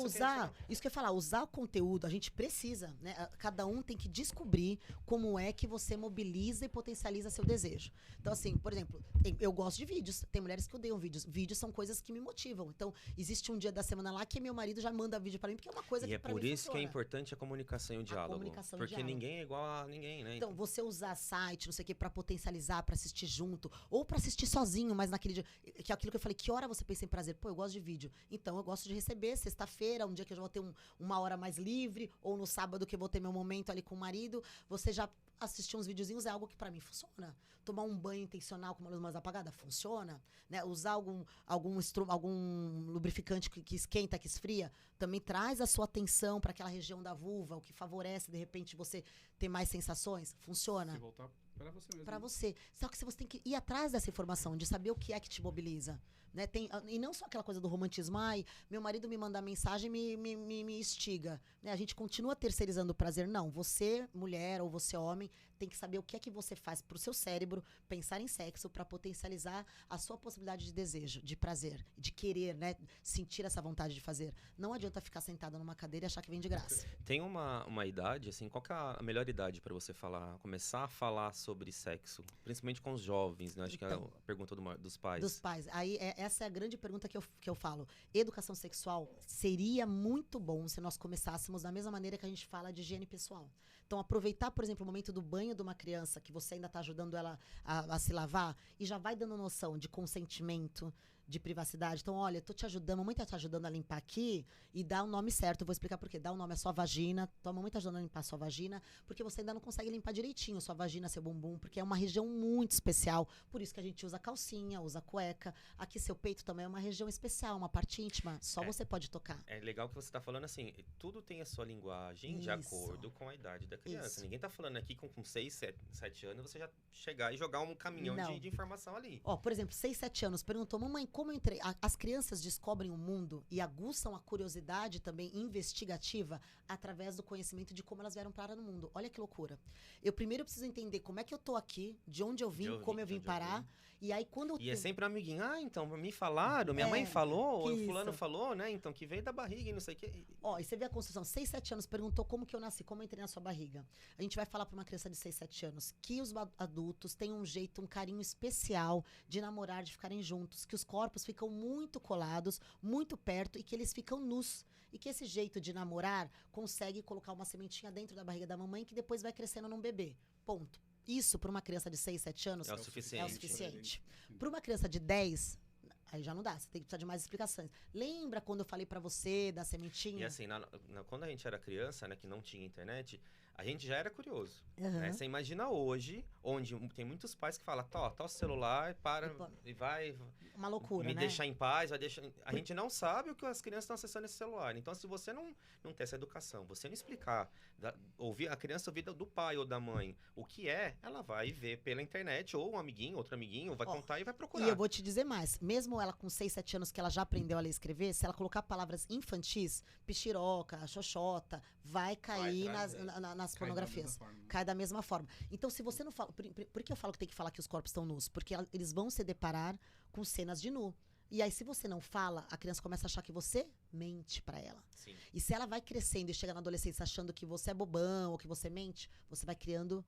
isso que eu ia falar, usar o conteúdo, a gente precisa, né? Cada um tem que descobrir como é que você mobiliza e potencializa seu desejo. Então, assim, por exemplo, eu gosto de vídeos. Tem mulheres que odeiam vídeos. Vídeos são coisas que me motivam. Então, existe um dia da semana lá que meu marido já manda vídeo pra mim, porque é uma coisa que pra mim por isso que é funciona. importante a comunicação e o diálogo. comunicação e porque diálogo. ninguém é igual a ninguém, né? Então, você usar site, não sei o que, pra potencializar, pra assistir junto, ou pra assistir sozinho, mas naquele dia. Que é aquilo que eu falei, que hora você pensa em prazer? Pô, eu gosto de vídeo. Então, eu gosto de receber sexta-feira, um dia que eu já vou ter uma hora mais livre, ou no sábado que eu vou ter meu momento ali com o marido. Você já assistir uns videozinhos é algo que pra mim funciona. Tomar um banho intencional com uma luz mais apagada funciona, né? Usar algum lubrificante que esquenta, que esfria, também traz a sua atenção para aquela região da vulva, o que favorece de repente você ter mais sensações, funciona. Se voltar para você mesmo. Para você. Só que você tem que ir atrás dessa informação, de saber o que é que te mobiliza. né? E não só aquela coisa do romantismo, ai, meu marido me manda mensagem e me instiga, né? A gente continua terceirizando o prazer. Não, você, mulher, ou você, homem, tem que saber o que é que você faz pro seu cérebro pensar em sexo para potencializar a sua possibilidade de desejo, de prazer, de querer, né? Sentir essa vontade de fazer. Não adianta ficar sentada numa cadeira e achar que vem de graça. Tem uma idade, assim, qual que é a melhor idade para você começar a falar sobre sexo? Principalmente com os jovens, né? Acho que é a pergunta dos pais. Dos pais. Aí, essa é a grande pergunta que eu falo. Educação sexual seria muito bom se nós começássemos da mesma maneira que a gente fala de higiene pessoal. Então, aproveitar, por exemplo, o momento do banho de uma criança, que você ainda está ajudando ela a se lavar, e já vai dando noção de consentimento, de privacidade. Então, olha, tô te ajudando, a mamãe tá te ajudando a limpar aqui, e dá o nome certo. Eu vou explicar por quê. Dá o nome à sua vagina. Tua mamãe tá ajudando a limpar a sua vagina, porque você ainda não consegue limpar direitinho sua vagina, seu bumbum, porque é uma região muito especial. Por isso que a gente usa calcinha, usa cueca. Aqui, seu peito também é uma região especial, uma parte íntima. Só você pode tocar. É legal que você tá falando assim, tudo tem a sua linguagem de acordo com a idade da criança. Isso. Ninguém tá falando aqui com 6, 7 anos, você já chegar e jogar um caminhão de informação ali. Ó, por exemplo, 6, 7 anos, perguntou, mamãe, como eu entrei? As crianças descobrem o mundo e aguçam a curiosidade também investigativa através do conhecimento de como elas vieram parar no mundo. Olha que loucura. Eu primeiro preciso entender como é que eu tô aqui, de onde eu vim, como eu vim parar. E aí quando é sempre um amiguinho. Ah, então, me falaram, minha mãe falou, o fulano falou, né? Então, que veio da barriga e não sei o quê. Ó, e você vê a construção. 6, 7 anos, perguntou como que eu nasci, como eu entrei na sua barriga. A gente vai falar pra uma criança de 6, 7 anos que os adultos têm um jeito, um carinho especial de namorar, de ficarem juntos, que os corpos ficam muito colados, muito perto e que eles ficam nus. E que esse jeito de namorar consegue colocar uma sementinha dentro da barriga da mamãe que depois vai crescendo num bebê. Ponto. Isso, para uma criança de 6, 7 anos, é o suficiente. Para uma criança de 10, aí já não dá, você tem que precisar de mais explicações. Lembra quando eu falei para você da sementinha? E assim, quando a gente era criança, né, que não tinha internet, a gente já era curioso. Né? Você imagina hoje, onde tem muitos pais que falam, tá o celular, para e vai... Uma loucura, me deixar em paz, vai deixar... A gente não sabe o que as crianças estão acessando nesse celular. Então, se você não ter essa educação, você não explicar, ouvir a criança ouvir do pai ou da mãe o que é, ela vai ver pela internet, ou um amiguinho, outro amiguinho, vai contar e vai procurar. E eu vou te dizer mais, mesmo ela com 6, 7 anos que ela já aprendeu a ler e escrever, se ela colocar palavras infantis, pichiroca, xoxota, vai cair nas pornografias. Cai da mesma forma. Então, se você não fala... Por que eu falo que tem que falar que os corpos estão nus? Porque eles vão se deparar com cenas de nu. E aí, se você não fala, a criança começa a achar que você mente pra ela. Sim. E se ela vai crescendo e chega na adolescência achando que você é bobão ou que você mente, você vai criando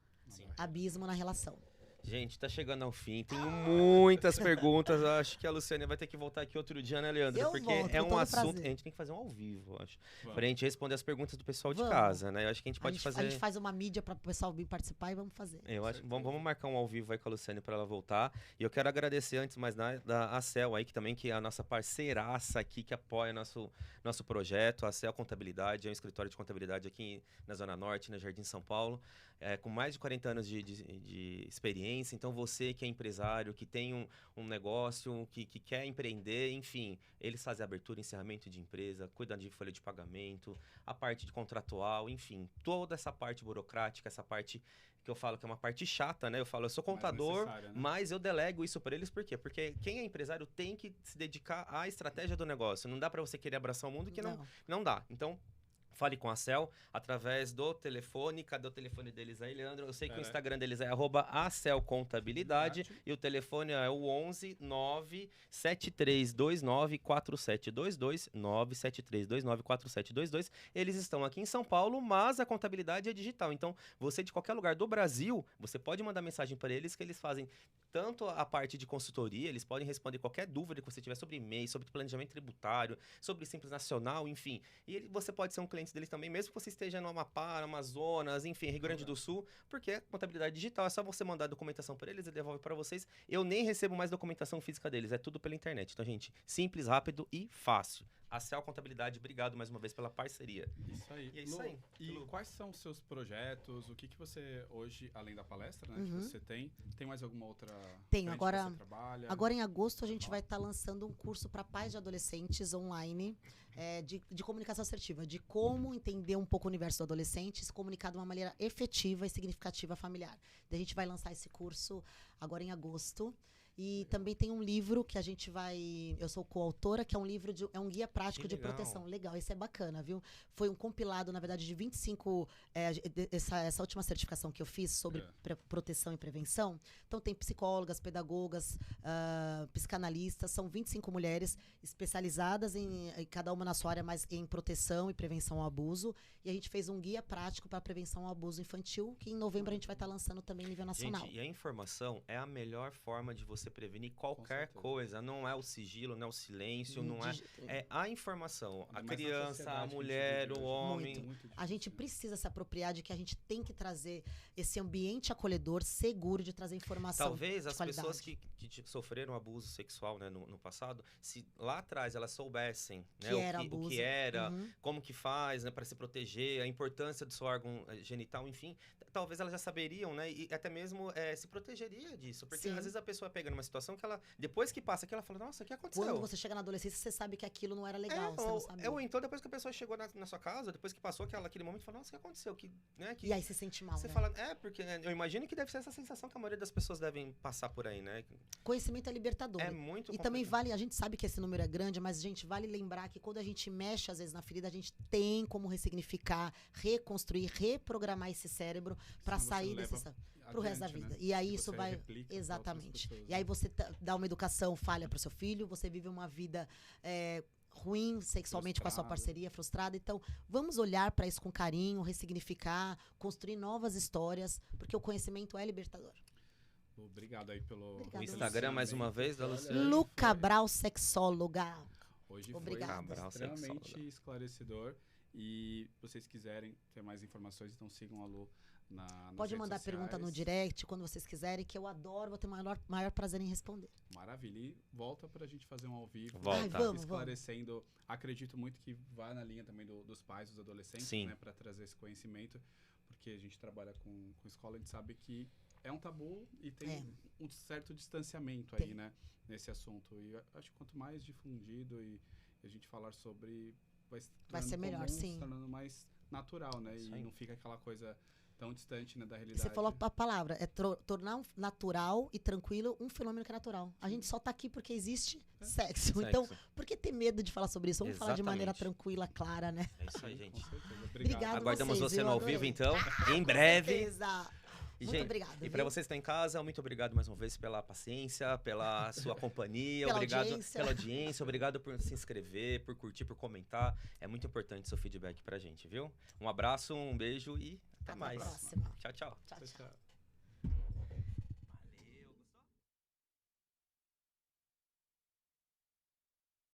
abismo na relação. Gente, tá chegando ao fim. Tenho muitas perguntas. Eu acho que a Luciane vai ter que voltar aqui outro dia, né, Leandro? Porque é um assunto que a gente tem que fazer um ao vivo, eu acho. Pra gente responder as perguntas do pessoal de casa, né? Eu acho que a gente pode fazer... A gente faz uma mídia para o pessoal vir participar e vamos fazer. Eu acho vamos marcar um ao vivo aí com a Luciane para ela voltar. E eu quero agradecer, antes de mais nada, a Cel aí, que é a nossa parceiraça aqui, que apoia nosso projeto. A Cel Contabilidade é um escritório de contabilidade aqui na Zona Norte, na Jardim São Paulo. Com mais de 40 anos de experiência. Então, você que é empresário, que tem um negócio, que quer empreender, enfim, eles fazem abertura, encerramento de empresa, cuidam de folha de pagamento, a parte de contratual, enfim, toda essa parte burocrática, essa parte que eu falo que é uma parte chata, né? Eu sou contador, né? Mas eu delego isso para eles, por quê? Porque quem é empresário tem que se dedicar à estratégia do negócio. Não dá para você querer abraçar o mundo que não dá. Então, fale com a Cel através do telefone. Cadê o telefone deles aí, Leandro? Eu sei que o Instagram deles é @acelcontabilidade e o telefone é o 11 97329 4722, 97329 4722. Eles estão aqui em São Paulo, mas a contabilidade é digital. Então, você de qualquer lugar do Brasil, você pode mandar mensagem para eles que eles fazem tanto a parte de consultoria, eles podem responder qualquer dúvida que você tiver sobre MEI, sobre planejamento tributário, sobre Simples Nacional, enfim. E você pode ser um cliente deles também, mesmo que você esteja no Amapá, no Amazonas, enfim, Rio Grande do Sul, porque é contabilidade digital, é só você mandar a documentação para eles, ele devolve para vocês. Eu nem recebo mais documentação física deles, é tudo pela internet. Então, gente, simples, rápido e fácil. A Cel Contabilidade, obrigado mais uma vez pela parceria. Isso aí. E é isso aí. E quais são os seus projetos? O que você hoje, além da palestra, né, que você tem mais alguma outra Tenho. Agora, que você trabalha? Agora em agosto a gente vai estar lançando um curso para pais de adolescentes online de comunicação assertiva, de como entender um pouco o universo do adolescente e se comunicar de uma maneira efetiva e significativa familiar. Daí a gente vai lançar esse curso agora em agosto. E também tem um livro que a gente vai... Eu sou coautora, que é um livro, é um guia prático Que de legal. proteção. Legal, esse é bacana, viu? Foi um compilado, na verdade, de 25... essa última certificação que eu fiz sobre proteção e prevenção. Então, tem psicólogas, pedagogas, psicanalistas. São 25 mulheres especializadas em cada uma na sua área, mas em proteção e prevenção ao abuso. E a gente fez um guia prático para prevenção ao abuso infantil, que em novembro a gente vai estar lançando também em nível nacional. Gente, e a informação é a melhor forma de você prevenir qualquer certeza. coisa. Não é o sigilo, não é o silêncio, não é... De- É a informação. Ainda A mais na criança, sociedade a que a gente mulher, vive o hoje. homem. Muito A gente difícil. precisa se apropriar de que a gente tem que trazer esse ambiente acolhedor, seguro, de trazer informação. Talvez de as pessoas qualidade. que sofreram abuso sexual, né, no passado, se lá atrás elas soubessem, né, Que o era que abuso. era, Uhum. como que faz, né, para se proteger, a importância do seu órgão genital, enfim, talvez elas já saberiam, né, e até mesmo se protegeria disso, porque Sim. às vezes a pessoa pega numa situação que ela, depois que passa aqui, ela fala, nossa, o que aconteceu? Quando você chega na adolescência, você sabe que aquilo não era legal, você não sabia. ou então depois que a pessoa chegou na sua casa, depois que passou aquele momento, fala, nossa, o que aconteceu? E aí você sente mal, você né? fala, porque eu imagino que deve ser essa sensação que a maioria das pessoas devem passar por aí, né? Conhecimento é libertador. É muito E também complicado. vale, a gente sabe que esse número é grande, mas, gente, vale lembrar que quando a gente mexe, às vezes, na ferida, a gente tem como ressignificar, reconstruir, reprogramar esse cérebro para Senão você sair leva desse... pro resto da adiante, vida. né? E aí E isso você vai... replica pra outras Exatamente. pessoas, E aí né? você dá uma educação falha pro seu filho, você vive uma vida ruim sexualmente com a sua Frustrada. parceria, frustrada. Então, vamos olhar para isso com carinho, ressignificar, construir novas histórias, porque o conhecimento é libertador. Obrigado aí pelo Obrigada. O Instagram, mais uma vez, da Olha, Luciane. Lu Cabral, sexóloga. Hoje Obrigada. foi Cabral, extremamente sexóloga. esclarecedor. E se vocês quiserem ter mais informações, então sigam a Lu nas Pode redes mandar pergunta no sociais. direct, quando vocês quiserem, que eu adoro, vou ter maior prazer em responder. Maravilha. E volta pra gente fazer um ao vivo. Volta. Ai, vamos. Esclarecendo. Acredito muito que vai na linha também dos pais, dos adolescentes, Sim. né? Pra trazer esse conhecimento. Porque a gente trabalha com escola, a gente sabe que é um tabu e tem um certo distanciamento aí, Tem. né? Nesse assunto. E eu acho que quanto mais difundido e a gente falar sobre... Vai ser tornando melhor, comum, sim. se tornando mais natural, né? Isso E aí. não fica aquela coisa tão distante, né, da E realidade. você falou a palavra, é tornar natural e tranquilo um fenômeno que é natural. A gente só tá aqui porque existe sexo. Então, Sexo. por que ter medo de falar sobre isso? Vamos falar de maneira Exatamente. tranquila, clara, né? É isso aí, Com gente. certeza. Obrigada. Aguardamos vocês, você eu no ao adorei. vivo, então, em Com breve. certeza. E, Muito gente, obrigada. E para viu? você que está em casa, muito obrigado mais uma vez pela paciência, pela sua companhia, Pela obrigado audiência. pela audiência, obrigado por se inscrever, por curtir, por comentar. É muito importante seu feedback pra gente, viu? Um abraço, um beijo e até Até a mais. próxima. Tchau, tchau. Tchau, tchau. Tchau.